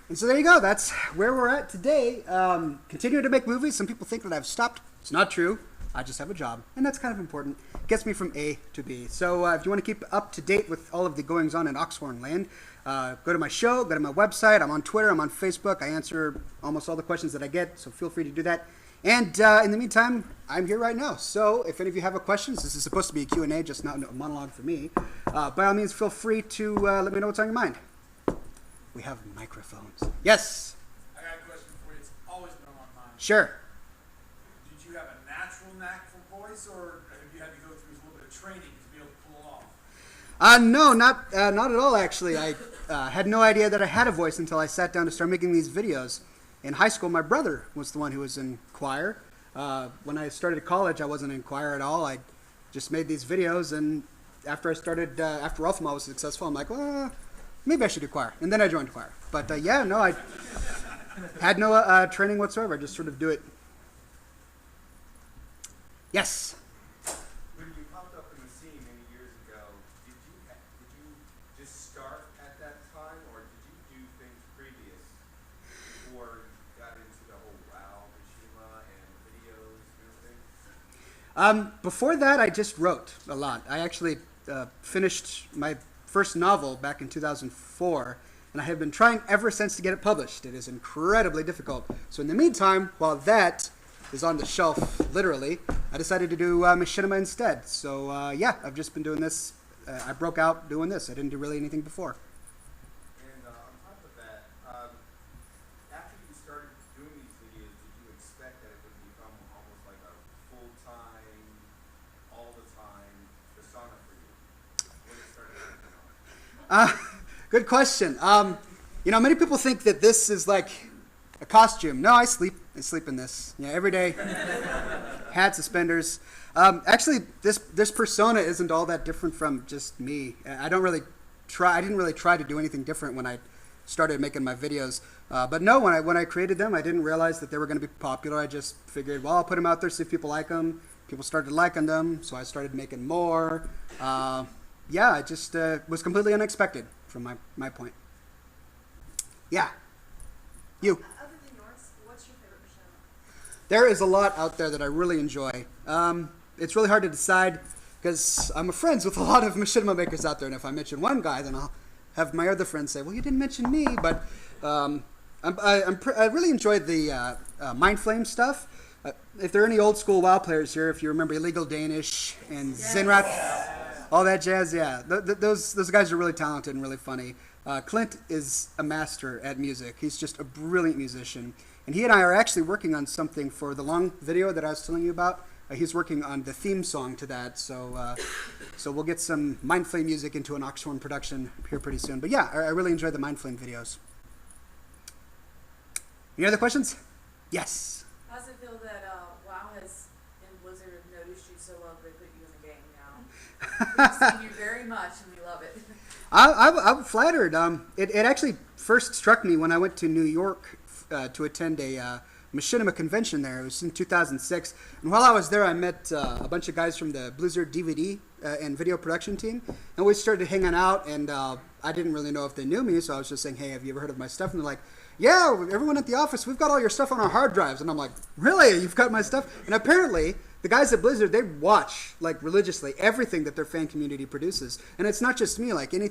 And so there you go. That's where we're at today. Continuing to make movies. Some people think that I've stopped. It's not true. I just have a job, and that's kind of important. Gets me from A to B. So if you want to keep up to date with all of the goings on in Oxhorn land, go to my show, go to my website. I'm on Twitter. I'm on Facebook. I answer almost all the questions that I get, so feel free to do that. And in the meantime, I'm here right now. So if any of you have questions, this is supposed to be a Q&A, just not a monologue for me. By all means, feel free to let me know what's on your mind. We have microphones. Yes? I got a question for you. It's always been on my mind. Sure. Did you have a natural knack for voice, or have you had to go through a little bit of training to be able to pull it off? No, not at all, actually. I had no idea that I had a voice until I sat down to start making these videos. In high school, my brother was the one who was in choir. When I started college, I wasn't in choir at all. I just made these videos, and after I started, after Alpha was successful, I'm like, well, maybe I should do choir. And then I joined choir. But yeah, no, I had no training whatsoever. I just sort of do it Yes. When you popped up in the scene many years ago, did you just start at that time, or did you do things previous before you got into the whole WoW, Mishima, and videos and everything? Before that, I just wrote a lot. I actually finished my first novel back in 2004, and I have been trying ever since to get it published. It is incredibly difficult. So in the meantime, while that is on the shelf, literally, I decided to do Machinima instead. So yeah, I've just been doing this. I broke out doing this. I didn't do really anything before. And on top of that, after you started doing these videos, did you expect that it would become almost like a full-time, all the time persona for you when it started working on? Good question. You know, many people think that this is like a costume. No, I sleep in this. Yeah, every day. Hat, suspenders. Actually, this persona isn't all that different from just me. I didn't really try to do anything different when I started making my videos. But no, when I created them, I didn't realize that they were going to be popular. I just figured, well, I'll put them out there, see if people like them. People started liking them, so I started making more. Yeah, it just was completely unexpected from my point. Yeah. You. Other than yours, what's your favorite Machinima? There is a lot out there that I really enjoy. It's really hard to decide because I'm friends with a lot of machinima makers out there, and if I mention one guy, then I'll have my other friends say, well, you didn't mention me. But I really enjoyed the Mind Flame stuff. If there are any old school WoW players here, if you remember Illegal Danish and Zinrat, all that jazz, yeah. Those guys are really talented and really funny. Clint is a master at music. He's just a brilliant musician. And he and I are actually working on something for the long video that I was telling you about. He's working on the theme song to that. So we'll get some Mind Flame music into an Oxhorn production here pretty soon. But yeah, I really enjoy the Mind Flame videos. Any other questions? Yes. How does it feel that WoW has and Blizzard have noticed you so well that they put you in the game now? We've seen you very much and we love it. I'm flattered. It actually first struck me when I went to New York to attend a Machinima convention there. It was in 2006. And while I was there, I met a bunch of guys from the Blizzard DVD and video production team. And we started hanging out, and I didn't really know if they knew me, so I was just saying, hey, have you ever heard of my stuff? And they're like, yeah, everyone at the office, we've got all your stuff on our hard drives. And I'm like, really? You've got my stuff? And apparently, the guys at Blizzard, they watch, like, religiously everything that their fan community produces. And it's not just me. Like, any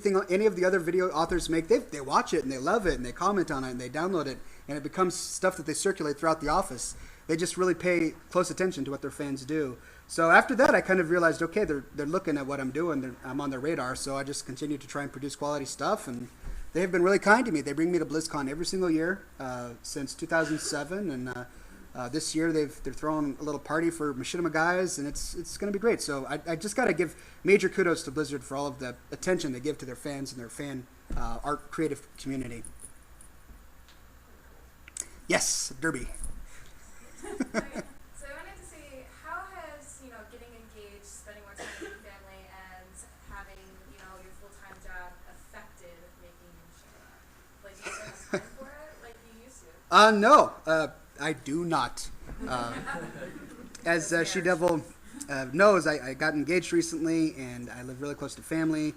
of the other video authors make, they watch it, and they love it, and they comment on it, and they download it, and it becomes stuff that they circulate throughout the office. They just really pay close attention to what their fans do. So after that, I kind of realized, okay, they're looking at what I'm doing. I'm on their radar, so I just continue to try and produce quality stuff, and they've been really kind to me. They bring me to BlizzCon every single year since 2007, and this year they're throwing a little party for Machinima guys, and it's going to be great. So I just got to give major kudos to Blizzard for all of the attention they give to their fans and their fan art creative community. Yes, Derby. So I wanted to see, how has, getting engaged, spending more time with your family, and having, your full-time job affected making Machinima? Like, do you still have time for it like you used to? No, I do not. As She-Devil knows, I got engaged recently, and I live really close to family.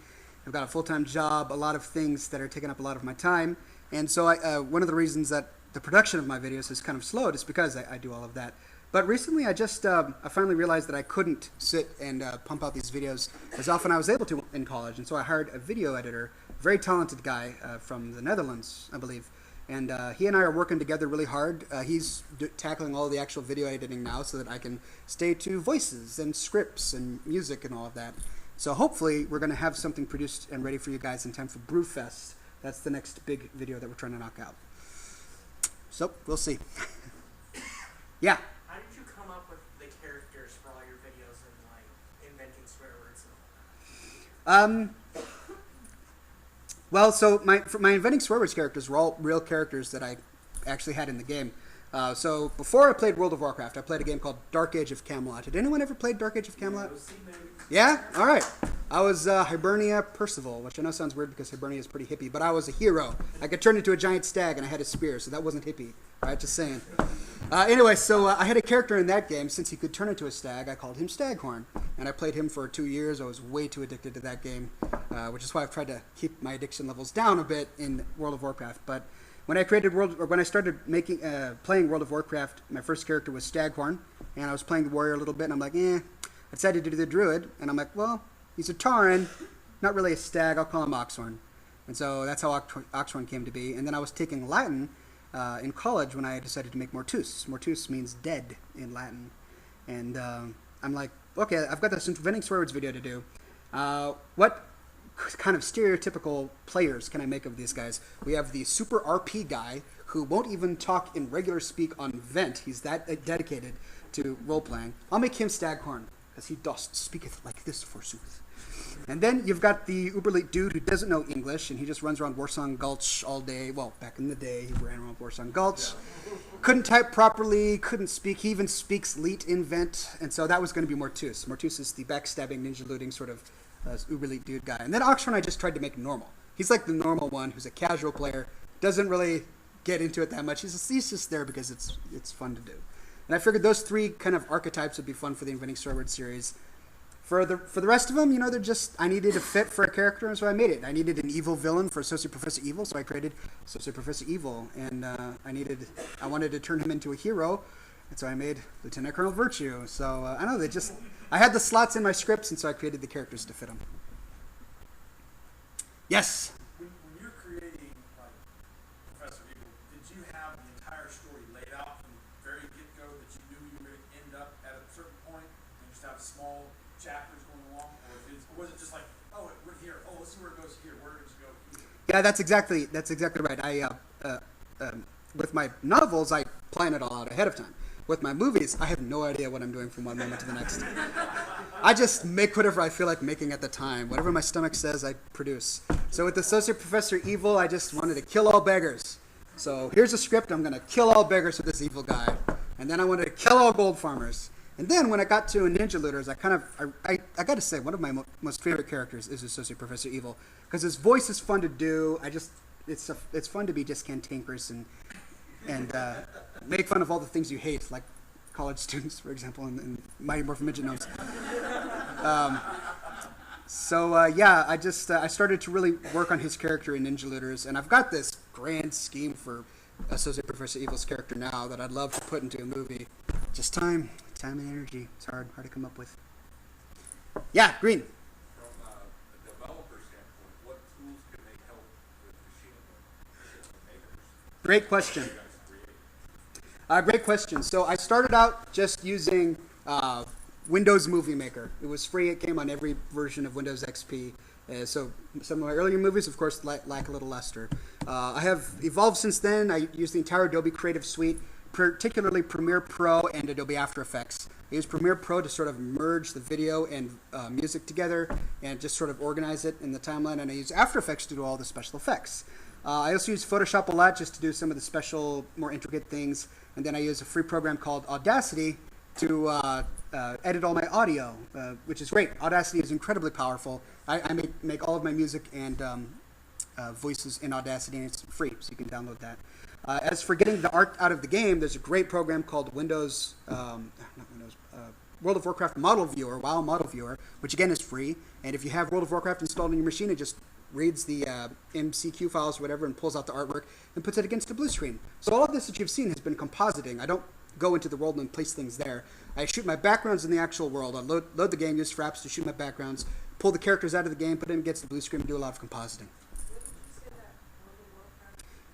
I've got a full-time job, a lot of things that are taking up a lot of my time. And so one of the reasons that the production of my videos has kind of slowed is because I do all of that. But recently I finally realized that I couldn't sit and pump out these videos as often as I was able to in college. And so I hired a video editor, a very talented guy from the Netherlands, I believe. And he and I are working together really hard. He's tackling all the actual video editing now so that I can stay to voices and scripts and music and all of that. So hopefully we're going to have something produced and ready for you guys in time for Brewfest. That's the next big video that we're trying to knock out. So we'll see. Yeah. How did you come up with the characters for all your videos and like inventing swear words and all that? Well, so my inventing swear words characters were all real characters that I actually had in the game. So before I played World of Warcraft, I played a game called Dark Age of Camelot. Did anyone ever play Dark Age of Camelot? Yeah? All right. I was Hibernia Percival, which I know sounds weird because Hibernia is pretty hippie, but I was a hero. I could turn into a giant stag and I had a spear, so that wasn't hippie. All right, just saying. Anyway, so I had a character in that game. Since he could turn into a stag, I called him Staghorn. And I played him for 2 years. I was way too addicted to that game, which is why I've tried to keep my addiction levels down a bit in World of Warcraft. But when I started playing World of Warcraft, my first character was Staghorn, and I was playing the warrior a little bit, and I'm like, I decided to do the druid, and I'm like, well, he's a Tauren, not really a stag, I'll call him Oxhorn. And so that's how Oxhorn came to be. And then I was taking Latin in college when I decided to make Mortus. Mortus means dead in Latin. And I'm like, okay, I've got this inventing swear words video to do. What kind of stereotypical players can I make of these guys? We have the super RP guy who won't even talk in regular speak on Vent. He's that dedicated to role-playing. I'll make him Staghorn, because he dost speaketh like this, forsooth. And then you've got the uber-elite dude who doesn't know English, and he just runs around Warsong Gulch all day. Well, back in the day, he ran around Warsong Gulch. Couldn't type properly, couldn't speak. He even speaks Leet in Vent, and so that was going to be Mortus. Mortus is the backstabbing, ninja-looting sort of uber-elite dude guy. And then Oxhorn I just tried to make normal. He's like the normal one who's a casual player, doesn't really get into it that much. He's just there because it's fun to do. And I figured those three kind of archetypes would be fun for the Inventing Swear Word series. For the rest of them, they're just, I needed a fit for a character, and so I made it. I needed an evil villain for Associate Professor Evil, so I created Associate Professor Evil. And I wanted to turn him into a hero, and so I made Lieutenant Colonel Virtue. So I know I had the slots in my scripts, and so I created the characters to fit them. Yes? When you're creating, like, Professor Evil, did you have the entire story laid out from the very get-go that you knew you were going to end up at a certain point, and just have small chapters going along, or was it just like, oh, it went here, oh, let's see where it goes here, where does it go here? Yeah, that's exactly right. With my novels, I plan it all out ahead of time. With my movies, I have no idea what I'm doing from one moment to the next. I just make whatever I feel like making at the time. Whatever my stomach says, I produce. So with Associate Professor Evil, I just wanted to kill all beggars. So here's a script. I'm going to kill all beggars with this evil guy. And then I wanted to kill all gold farmers. And then when I got to Ninja Looters, I got to say, one of my most favorite characters is Associate Professor Evil. Because his voice is fun to do. It's fun to be just cantankerous and make fun of all the things you hate, like college students, for example, and Mighty Morphin Midget Gnomes. I started to really work on his character in Ninja Looters, and I've got this grand scheme for Associate Professor Evil's character now that I'd love to put into a movie. Just time and energy. It's hard to come up with. Yeah, Green. From a developer standpoint, what tools can they help with machine makers? Great question. Great question. So I started out just using Windows Movie Maker. It was free. It came on every version of Windows XP. So some of my earlier movies, of course, lack a little luster. I have evolved since then. I use the entire Adobe Creative Suite, particularly Premiere Pro and Adobe After Effects. I use Premiere Pro to sort of merge the video and music together and just sort of organize it in the timeline. And I use After Effects to do all the special effects. I also use Photoshop a lot just to do some of the special, more intricate things. And then I use a free program called Audacity to edit all my audio, which is great. Audacity is incredibly powerful. I make all of my music and voices in Audacity, and it's free, so you can download that. As for getting the art out of the game, there's a great program called World of Warcraft Model Viewer, WoW Model Viewer, which again is free. And if you have World of Warcraft installed on your machine, it just reads the MCQ files or whatever and pulls out the artwork and puts it against the blue screen. So all of this that you've seen has been compositing. I don't go into the world and place things there. I shoot my backgrounds in the actual world. I load the game, use Fraps to shoot my backgrounds, pull the characters out of the game, put them against the blue screen, and do a lot of compositing.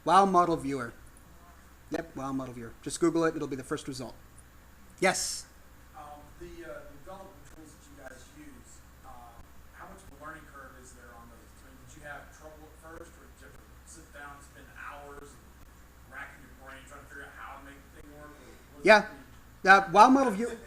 WoW Model Viewer. Yep, WoW Model Viewer. Just Google it. It'll be the first result. Yes? The development tools that you guys use, how much of a learning curve is there on those? I mean, did you have trouble at first, or did you have to sit down and spend hours and racking your brain trying to figure out how to make the thing work? Yeah. WoW Model Viewer.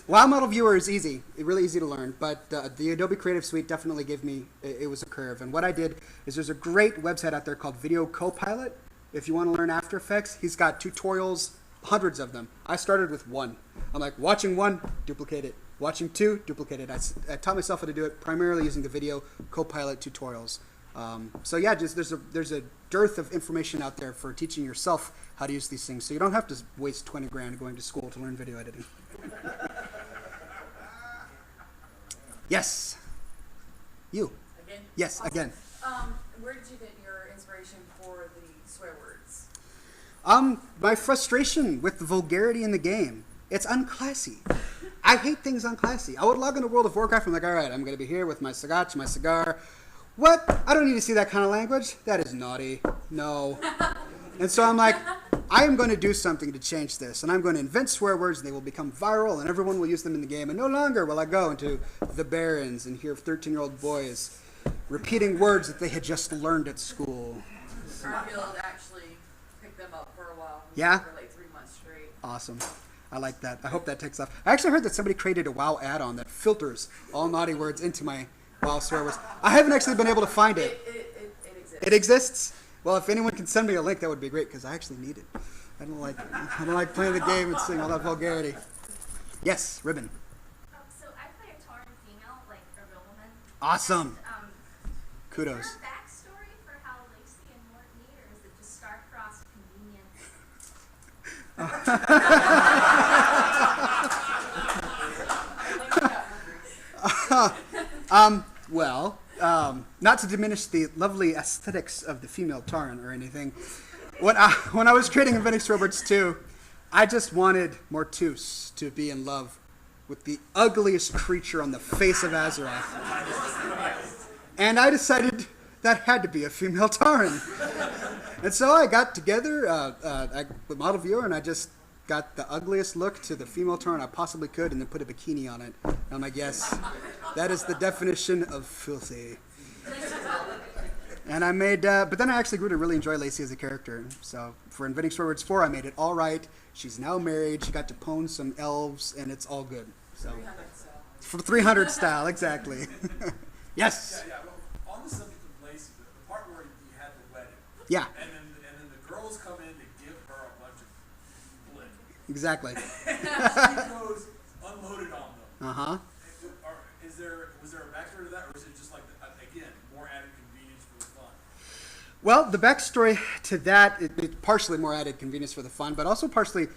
WoW Model Viewer is easy, really easy to learn, but the Adobe Creative Suite definitely gave me, it was a curve. And what I did is there's a great website out there called Video Copilot. If you want to learn After Effects, he's got tutorials, hundreds of them. I started with one. I'm like, watching one, duplicate it. Watching two, duplicate it. I taught myself how to do it primarily using the Video Copilot tutorials. So yeah, just there's a dearth of information out there for teaching yourself how to use these things. So you don't have to waste 20 grand going to school to learn video editing. Yes. You. Again? Yes, Awesome. again. Where did you get your inspiration for the swear words? My frustration with the vulgarity in the game. It's unclassy. I hate things unclassy. I would log into World of Warcraft and I'm like, all right, I'm going to be here with my scotch, my cigar. What? I don't need to see that kind of language. That is naughty. No. And so I'm like, I am going to do something to change this. And I'm going to invent swear words and they will become viral and everyone will use them in the game. And no longer will I go into the Barrens and hear 13-year-old boys repeating words that they had just learned at school. Garfield actually picked them up for a while. Yeah? For like 3 months straight. Awesome. I like that. I hope that takes off. I actually heard that somebody created a WoW add-on that filters all naughty words into my WoW swear words. I haven't actually been able to find it. It exists. It exists? Well, if anyone can send me a link, that would be great because I actually need it. I don't like playing the game and seeing all that vulgarity. Yes, Ribbon. So I play a Tauren female, like a real woman. Awesome. And, Kudos. Is there a backstory for how Lacey and Mort meet, or is it just star-crossed convenience? Well, not to diminish the lovely aesthetics of the female Tauren or anything, when I was creating Inventing Swearwords 2, I just wanted Mortus to be in love with the ugliest creature on the face of Azeroth. And I decided that had to be a female Tauren. And so I got together with Model Viewer and I just got the ugliest look to the female Tauren I possibly could and then put a bikini on it. And I'm like, yes, that is the definition of filthy. And I made, but then I actually grew to really enjoy Lacey as a character. So for Inventing Swearwords 4, I made it all right. She's now married. She got to pwn some elves, and it's all good. So 300 style. for 300 style, exactly. Yes. Yeah. Well, on the subject of Lacey, the part where you had the wedding. Yeah. And then the girls come in to give her a bunch of blick. Exactly. She goes unloaded on them. Uh-huh. Was there a backstory to that, or is it just like again more added convenience for the fun? Well, the backstory to that is partially more added convenience for the fun, but also partially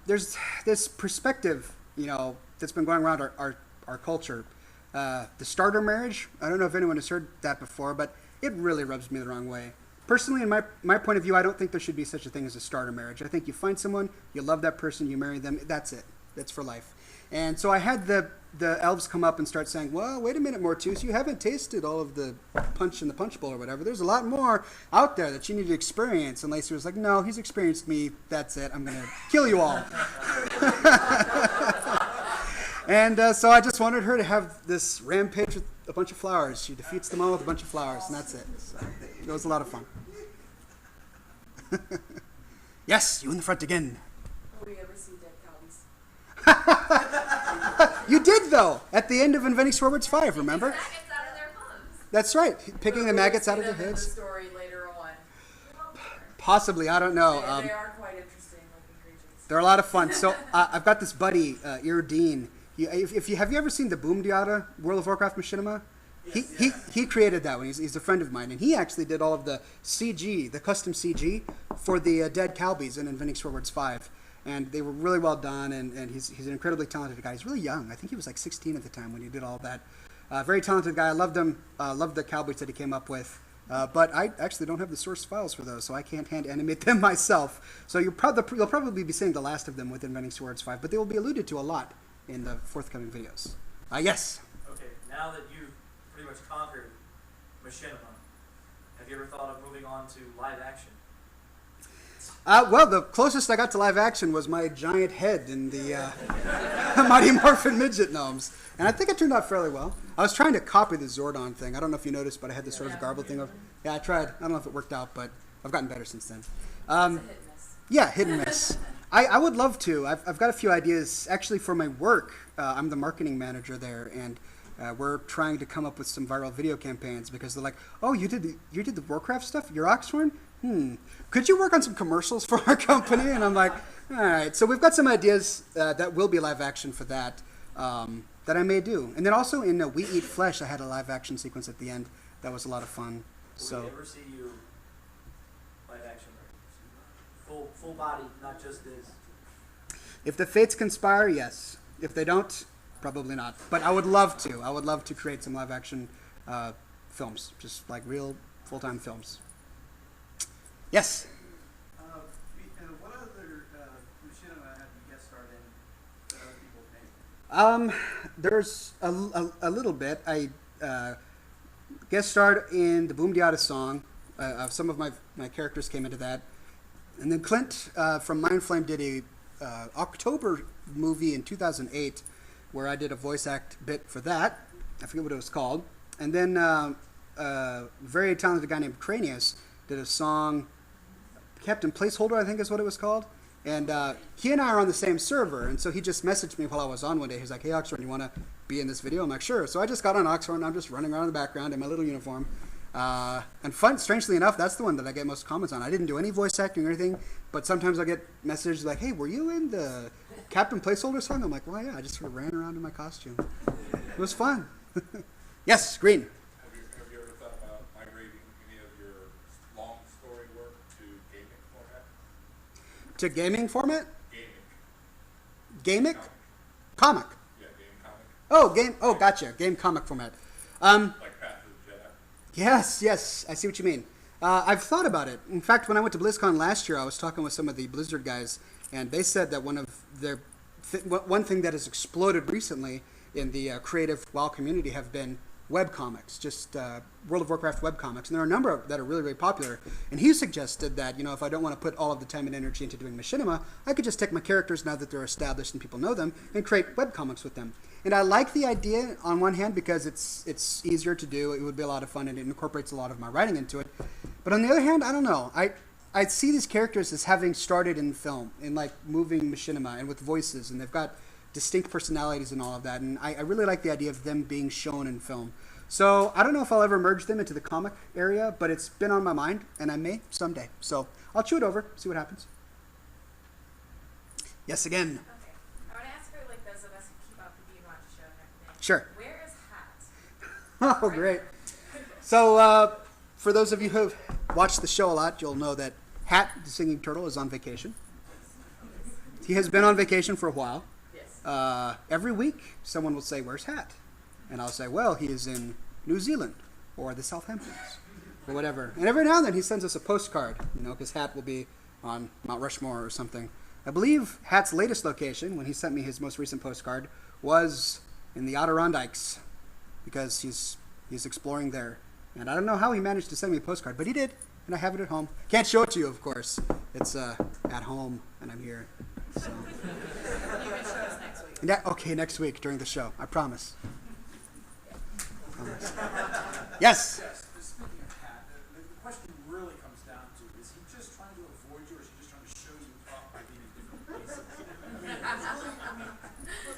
there's this perspective, that's been going around our culture. The starter marriage, I don't know if anyone has heard that before, but it really rubs me the wrong way. Personally, in my point of view, I don't think there should be such a thing as a starter marriage. I think you find someone, you love that person, you marry them, that's it. That's for life. And so I had the elves come up and start saying, well, wait a minute, Mortus, you haven't tasted all of the punch in the punch bowl or whatever. There's a lot more out there that you need to experience. And Lacey was like, no, he's experienced me. That's it. I'm going to kill you all. And so I just wanted her to have this rampage with a bunch of flowers. She defeats them all with a bunch of flowers, and that's it. So it was a lot of fun. Yes, you in the front again. Will we ever see dead Calbies? You did, though, at the end of Inventing Swearwords 5, remember? Maggots out of their hooves. That's right, picking the maggots out of their The heads. story later on. Possibly, I don't know. They are quite interesting looking creatures. They're a lot of fun. So I've got this buddy, Irdine. Have you ever seen the Boom Diata World of Warcraft machinima? He created that one. He's a friend of mine, and he actually did all of the CG, the custom CG for the dead Calbies in Inventing Swearwords 5. And they were really well done, and he's an incredibly talented guy. He's really young. I think he was like 16 at the time when he did all that. Very talented guy. I loved him. Loved the Cowboys that he came up with. But I actually don't have the source files for those, so I can't hand animate them myself. So you'll probably be seeing the last of them with Inventing Swearwords 5, but they will be alluded to a lot in the forthcoming videos. Yes? Okay, now that you've pretty much conquered machinima, have you ever thought of moving on to live action? Well, the closest I got to live action was my giant head in the Mighty Morphin Midget Gnomes. And I think it turned out fairly well. I was trying to copy the Zordon thing. I don't know if you noticed, but I had this sort of garbled thing. Yeah, I tried. I don't know if it worked out, but I've gotten better since then. It's a hit and miss. Yeah, hit and miss. I would love to. I've got a few ideas. Actually, for my work, I'm the marketing manager there, and we're trying to come up with some viral video campaigns because they're like, oh, you did the Warcraft stuff? You're Oxhorn? Could you work on some commercials for our company? And I'm like, all right. So we've got some ideas that will be live action for that that I may do. And then also in We Eat Flesh, I had a live action sequence at the end that was a lot of fun. Will So we ever see you live action? Full body, not just this. if the fates conspire, yes. If they don't, probably not. But I would love to. I would love to create some live action films, just like real full-time films. Yes. What other machinima have you guest starred in that other people made? There's a little bit. I guest starred in the Boom Diata song. Some of my characters came into that. And then Clint from Mindflame did a October movie in 2008 where I did a voice act bit for that. I forget what it was called. And then a very talented guy named Cranius did a song, Captain Placeholder, I think is what it was called. And he and I are on the same server, and so he just messaged me while I was on one day. He's like, "Hey, Oxhorn, you want to be in this video?" I'm like, "Sure." So I just got on Oxhorn, and I'm just running around in the background in my little uniform. And fun, strangely enough, that's the one that I get most comments on. I didn't do any voice acting or anything, but sometimes I get messages like, "Hey, were you in the Captain Placeholder song?" I'm like, "Well, yeah, I just sort of ran around in my costume. It was fun." Yes, Green. Have you ever thought about migrating any of your long story work to gaming format? To gaming format? Gaming. Gamic? Comic. Yeah, game comic. Oh, game. Oh, gotcha. Game comic format. Like Path of the Jedi. Yes. I see what you mean. I've thought about it. In fact, when I went to BlizzCon last year, I was talking with some of the Blizzard guys, and they said that one of their one thing that has exploded recently in the creative WoW community have been webcomics, just World of Warcraft webcomics. And there are a number of that are really, really popular. And he suggested that, if I don't want to put all of the time and energy into doing machinima, I could just take my characters now that they're established and people know them and create webcomics with them. And I like the idea on one hand because it's easier to do. It would be a lot of fun and it incorporates a lot of my writing into it. But on the other hand, I don't know. I see these characters as having started in film, in like moving machinima and with voices, and they've got distinct personalities and all of that. And I really like the idea of them being shown in film. So I don't know if I'll ever merge them into the comic area, but it's been on my mind, and I may someday. So I'll chew it over, see what happens. Yes, again. Okay. I want to ask for like those of us who keep up with the Watch show and everything. Sure. Where is Hat? Oh, great. So for those of you who have watched the show a lot, you'll know that Hat, the singing turtle, is on vacation. He has been on vacation for a while. Yes. Every week, someone will say, "Where's Hat?" And I'll say, "Well, he is in New Zealand or the Southamptons or whatever." And every now and then he sends us a postcard, because Hat will be on Mount Rushmore or something. I believe Hat's latest location, when he sent me his most recent postcard, was in the Adirondacks because he's exploring there. And I don't know how he managed to send me a postcard, but he did, and I have it at home. Can't show it to you, of course. It's at home, and I'm here. So. You can show us next week. Yeah, okay, next week during the show. I promise. Yes? Yes, speaking of Hat, the question really comes down to, is he just trying to avoid you, or is he just trying to show you up by being in different places?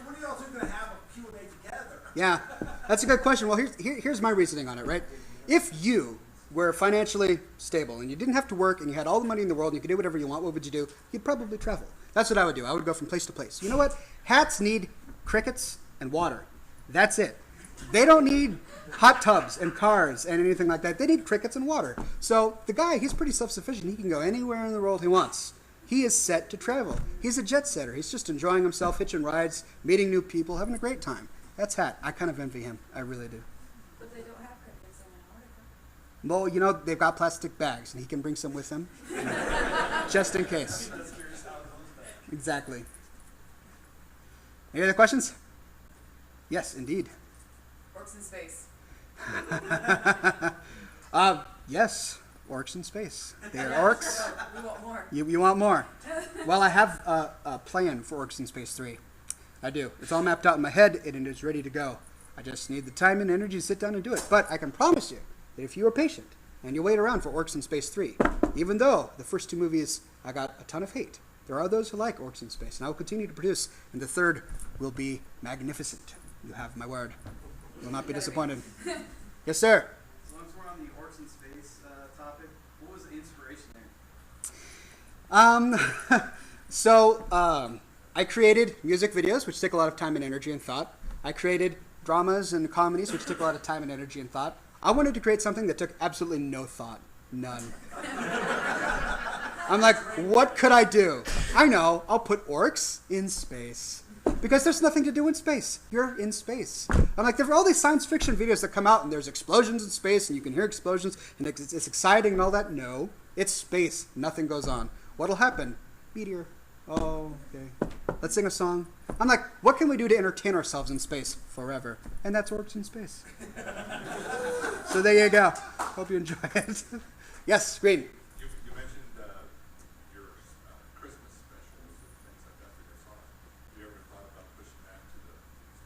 When are y'all two going to have a Q&A together? Yeah, that's a good question. Well, here's my reasoning on it, right? If you were financially stable and you didn't have to work and you had all the money in the world and you could do whatever you want, what would you do? You'd probably travel. That's what I would do. I would go from place to place. You know what? Hats need crickets and water. That's it. They don't need hot tubs and cars and anything like that. They need crickets and water. So the guy, he's pretty self-sufficient. He can go anywhere in the world he wants. He is set to travel. He's a jet setter. He's just enjoying himself, hitching rides, meeting new people, having a great time. That's Hat. I kind of envy him. I really do. But they don't have crickets in Antarctica. Well, they've got plastic bags, and he can bring some with him, just in case. Exactly. Any other questions? Yes, indeed. Orcs in space. Yes, orcs in space. They are orcs. We want more. You want more? Well, I have a plan for Orcs in Space 3. I do. It's all mapped out in my head, and it is ready to go. I just need the time and energy to sit down and do it. But I can promise you that if you are patient and you wait around for Orcs in Space 3, even though the first two movies I got a ton of hate, there are those who like Orcs in Space, and I will continue to produce, and the third will be magnificent. You have my word. You will not be disappointed. Yes, sir. As long as we're on the Orcs in Space topic, what was the inspiration there? I created music videos, which take a lot of time and energy and thought. I created dramas and comedies, which take a lot of time and energy and thought. I wanted to create something that took absolutely no thought. None. I'm like, what could I do? I know, I'll put orcs in space. Because there's nothing to do in space. You're in space. I'm like, there are all these science fiction videos that come out and there's explosions in space and you can hear explosions and it's exciting and all that. No, it's space. Nothing goes on. What'll happen? Meteor. Oh, okay. Let's sing a song. I'm like, what can we do to entertain ourselves in space forever? And that's orcs in space. So there you go. Hope you enjoy it. Yes, Green. You mentioned your Christmas specials and things like that for your son. Have you ever thought about pushing that to the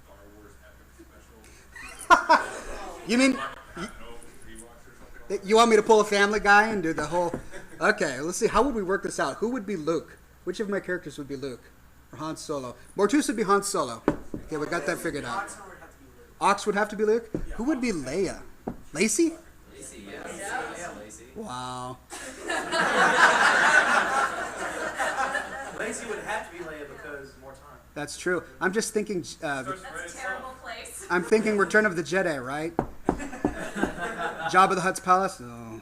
Star Wars epic special? You mean you want me to pull a Family Guy and do the whole? Okay, let's see. How would we work this out? Who would be Luke? Which of my characters would be Luke? Or Han Solo? Mortus would be Han Solo. Okay, we got that figured out. Ox would have to be Luke. Who would be Leia? Lacey? Lacey, yeah, Lacey. Wow. Lacey would have to be Leia because more time. That's true. I'm just thinking. That's a terrible place. I'm thinking Return of the Jedi, right? Jabba the Hutt's palace? No.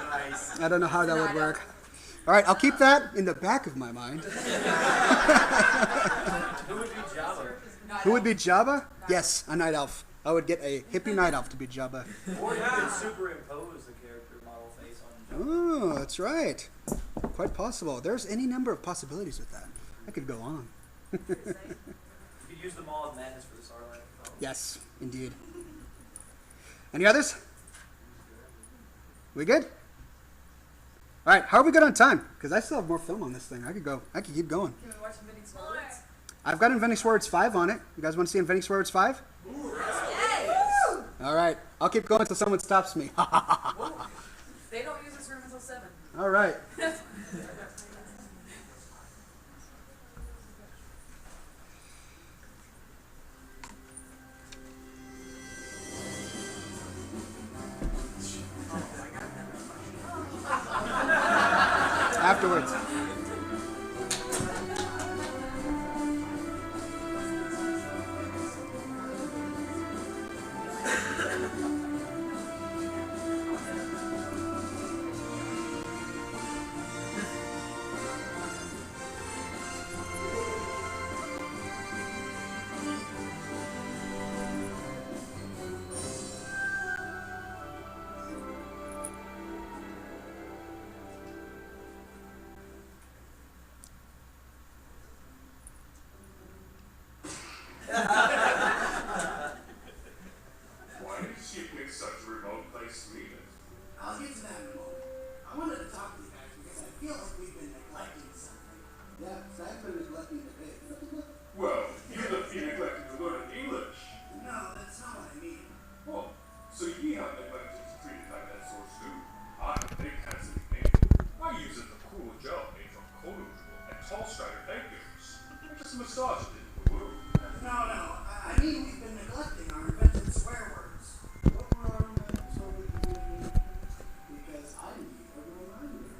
Nice. I don't know how that would work. All right, I'll keep that in the back of my mind. Who would be Jabba? Who would be Jabba? Yes, a night elf. I would get a hippie night elf to be Jabba. Or you could superimpose the character model face on Jabba. Oh, that's right. Quite possible. There's any number of possibilities with that. I could go on. You could use the Maul of Madness for the Sarlacc. Yes, indeed. Any others? We good? All right, how are we good on time? Because I still have more film on this thing. I could keep going. Can we watch Inventing Swords? I've got Inventing Swords 5 on it. You guys want to see Inventing Swords 5? Yes! All right, I'll keep going until someone stops me. They don't use this room until 7. All right. Afterwards. Why did she pick such a remote place to meet us? I'll get to that in a moment. I wanted to talk to you guys because I feel like we've been neglecting something. Yeah, I've been neglecting the bit. Well, you look you neglected to learn English. No, that's not what I mean. Oh, so ye have neglected to treat it like that source too. I'm a big handsome name. I use it a cool gel made from coal and tall strider figures. I just massage it into the wound. No, I mean we've been neglecting our invented swear words. What were our invented swear words? Because I need a reminder.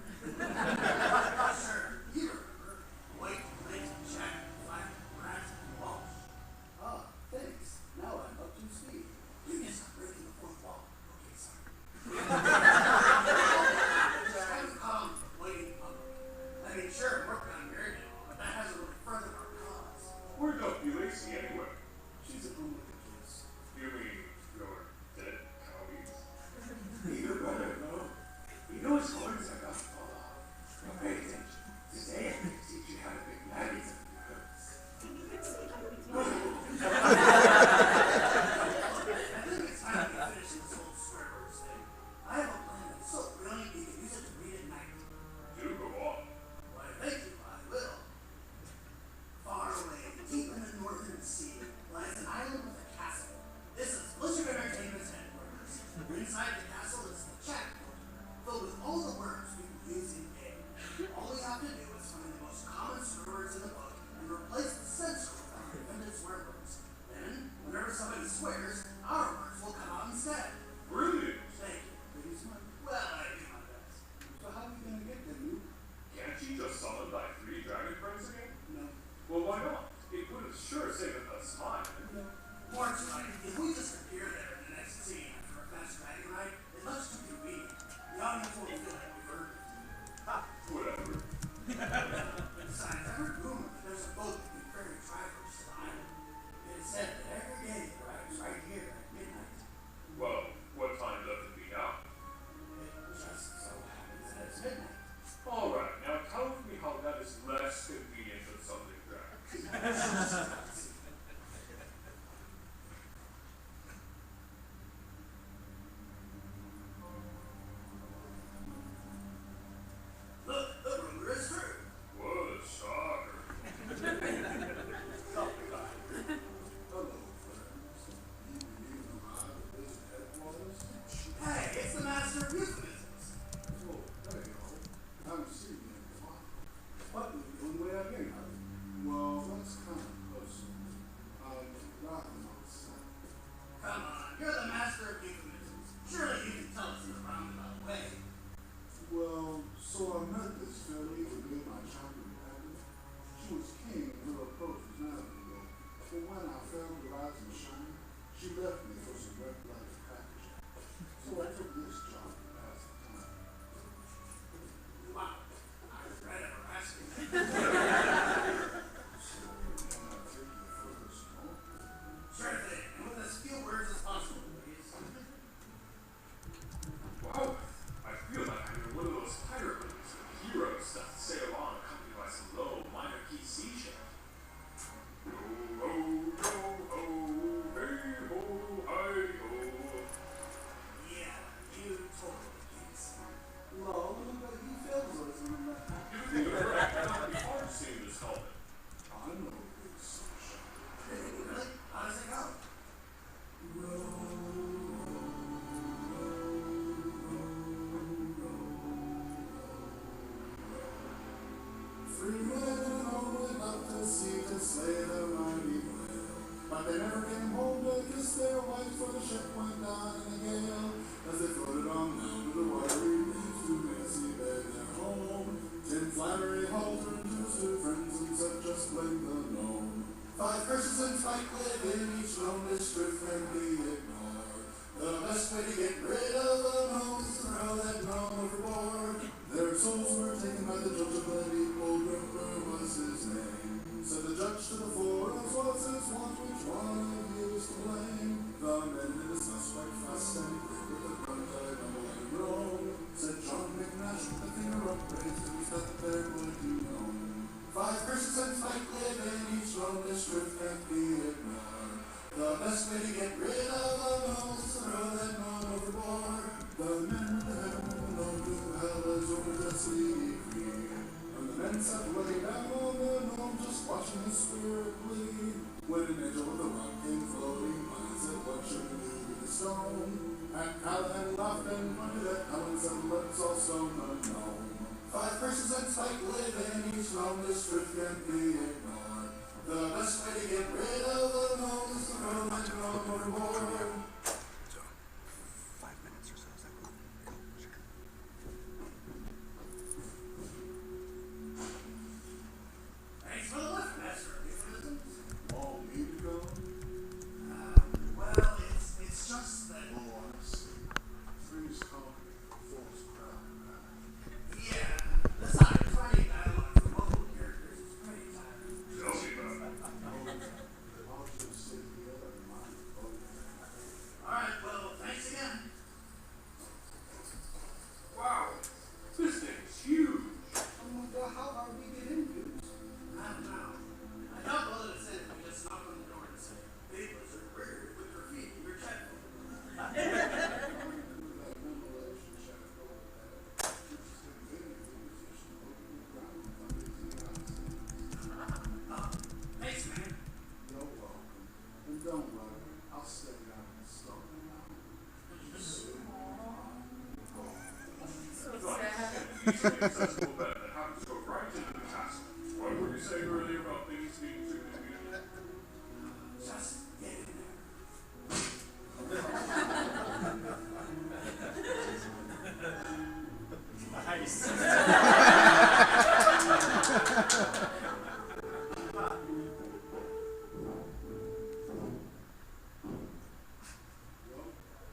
Sure, you remember. Wait, lick, check, flat, rat, walsh. Ah, thanks. Now I'm up to speed. You can stop breaking the fourth wall, down before we feel like we've heard it. Whatever. Besides, I heard rumor that there's a boat that can ferry travelers to the island. It's said that every day it arrives right here at midnight. Well, what time does it be now? It just so happens that it's midnight. All right, now tell me how that is less convenient than something that. Look, the rumor is true. What a shocker. Hello, friends. You know how this headquarters? Hey, it's the master of euphemisms. Oh, there you go. Haven't seen you in a while. What were you doing way out here, Harry? Well, that's kind of personal. I'd rather not say. Come on, you're the master of euphemisms. Surely you can tell us in a roundabout way. Well, so I met this fairy who made my chocolate happy. She was king and her approach was navigable. But when I failed to rise and shine, she left me for some red blooded crackers. So I took this job to pass the time. Wow, I regret ever asking. So, can I take you for a smoke? Sure thing, and with as few words as possible, please. Wow, I feel like I'm in one of those pirate movies with heroes that sail on accompanied by some low minor key sea shift. Yo ho, yo ho, hey ho, hi ho. Yeah, you totally can't see. Well, but he feels like You think you're right, it would be hard seeing this helmet. I know big sunshine. Really? How does it go? Free men only love to see to slay the mighty whale. But they never came home to kiss their wives, for the ship went down in a gale. As they floated on down to the watery reefs to make a seabed their home. Tim Flannery hauled her to his two friends and said, just blame the gnome. 5 curses and spike live in each gnome, this truth can be ignored. The best way to get rid of a gnome is to throw that gnome overboard. Their souls were taken by the judge of the deep, old Grimper was his name. Said the judge to the four, as was his wont, which one of you is to blame? The men did discuss quite fast and quick with the tongue-tied rumble and groan. Said John McNash with the finger upraised, who said that there would you know. 5 curses and spike live in each gnome, this truth can't be ignored. The best way to get rid of a gnome is to throw that gnome overboard. The men with the head of the gnome knew hell is over just leave free. And the men sat way down on the gnome, just watching his spirit bleed. When an angel with a rock came floating by, said, what should we do with the stone? And Callahan laughed and pointed at Alan, said, let's all stone the gnome. 5 curses and spike live in each gnome, this truth can't be ignored. The best way to get rid of a gnome is to throw that gnome overboard. So, 5 minutes or so. Is that cool? Cool, sure. Thanks for the lift, Master of Euphemisms. Want me to go? Well, it's just that. Oh, I see. Three's company, four's crowd. Yeah. Besides, writing dialogue for multiple characters is pretty tiring. Tell me about it. I'll just sit here and mind the boat. All right, well, thanks again. Wow, this thing's huge. I wonder how are we getting used? I don't know. I doubt we'll let us in if we just knock on the door and say, neighbors are weird with graffiti or checkbook. Thanks, man. You're welcome. And don't worry, I'll stay out in the storm now. So sad. An easily accessible bed that happens to go right into the castle. What were you saying earlier about things being significant? Just get in there.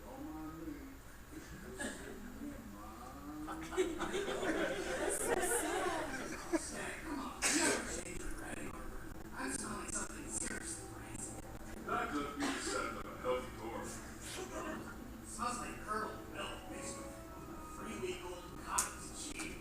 Don't mind me. This is me and my Come on, you never change your riding order. I'm smelling something seriously crazy. That doesn't mean to set up a healthy door. Smells like curdled milk mixed with 3-week-old cottage cheese.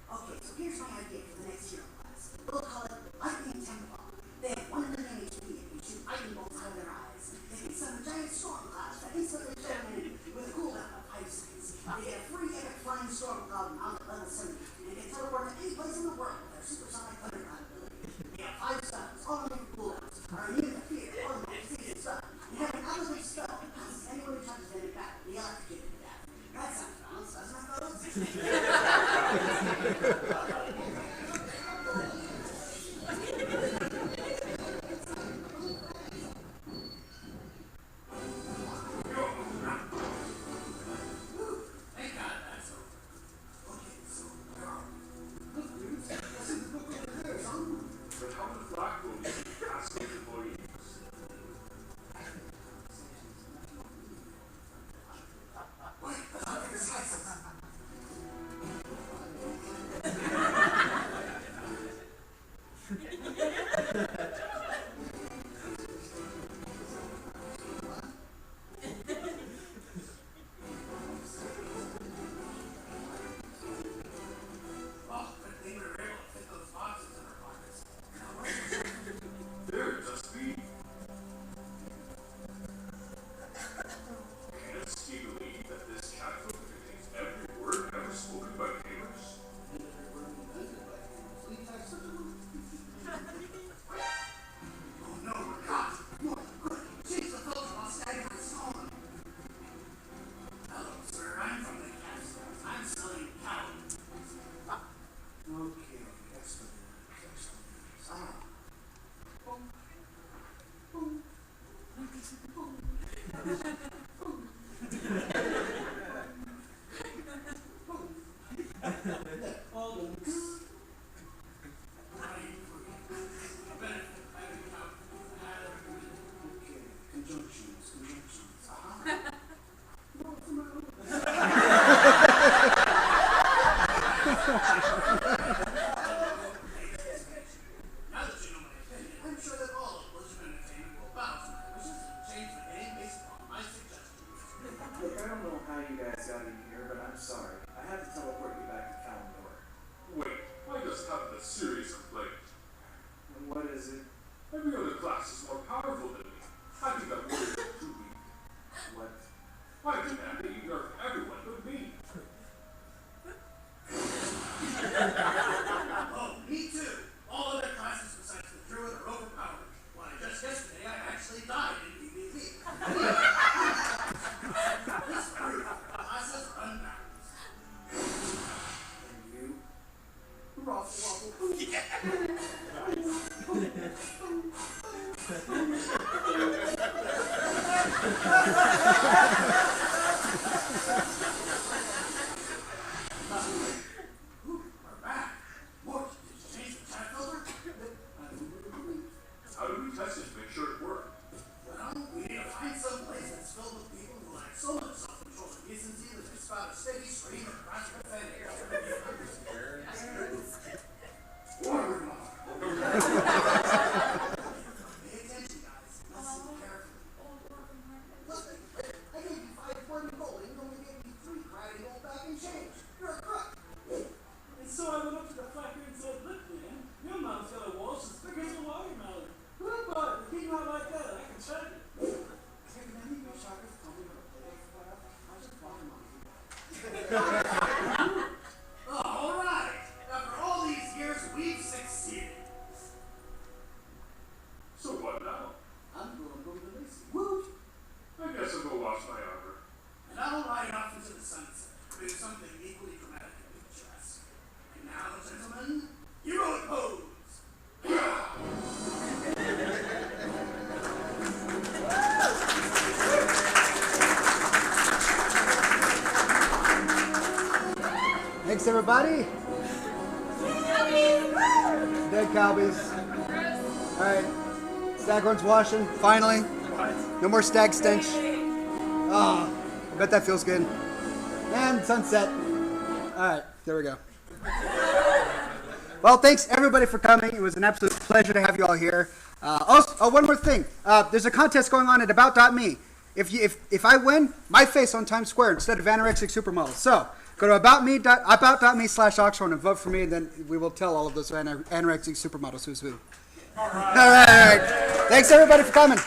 Okay, so here's my idea for the next hero class. We'll call it Lightning Temple. They have 1 million HP and can shoot lightning bolts out of their eyes. They can summon giant storm clouds that instantly turn in with a cooldown of 5 seconds. They get a free epic flying storm cloud mount at level 70 and can teleport to any place in the world with their supersonic thundercloud ability. They have 5 stuns, all on different cooldowns, are immune to fear, automatic, disease, stun, and have an ability spell that causes anyone who touches them in battle to be electrocuted to death. That sounds balanced, doesn't it, fellas? Thank God that's over. Okay, so where are we? Look, dude, that's in the book over there, son. But how does Blackpool be asking employees? Wait, the hunter's license. Oh, good thing we were able to fit those boxes in our pockets. Now, where's the There it must be. Can't Steve believe that this chat book contains every word ever spoken by gamers? Oh no, we're caught! More, quick, change the filter while stagger is stolen. Hello, sir, I'm from the castle. I'm selling cow. Okay, that's the Ah. Boom. Boom. Boom. Conjunctions. Aha. Now that you know my opinion, I'm sure that all of Blizzard Entertainment will bow to my wishes and change the game based upon my suggestions. Look, I don't know how you guys got in here, but I'm sorry. I had to teleport you back to Kalendor. Wait, I just have a serious complaint. And what is it? Every other class is more powerful than me. I think that warrior is too weak. What? I demand that you nerf everyone but me. Oh, me too. All other classes besides the druid are overpowered. Why, just yesterday I actually died in PvP. This proof classes are unbalanced. And you? Ruffle, ruffle. Ooh, we're back. Mort, did you change the chat filter? How do we test it to make sure it worked? Well, we need to find some place that's filled with people who lack so much self-control and decency that they spout a steady stream of crass profanity. Forward, Pay attention, guys. Listen carefully. Listen, I gave you 5 pointy gold and you only gave me 3 grinding gold back in change. You're a crook. And so I went up to the flacker and said, look, man, your mom's got a walsh as big as a watermelon. Good boy, keep not like that. I can check it. Hey, can any of your shockers tell me what a play is about? I just bought them on all right. After all these years, we've succeeded. So what now? I'm going to go to the race. Woot! I guess I'll go wash my armor. And I'll ride off into the sunset, doing something equally dramatic and picturesque. And now, gentlemen, heroic pose! Thanks, everybody. Dead Cowboys. All right. Staghorn's washing, finally. No more stag stench. Oh, I bet that feels good. And sunset. All right, there we go. Well, thanks everybody for coming. It was an absolute pleasure to have you all here. Also, one more thing. There's a contest going on at About.me. If I win, my face on Times Square instead of anorexic supermodel. So go to about.me/Oxhorn and vote for me, and then we will tell all of those anorexic supermodels who's who. All right. Thanks everybody for coming.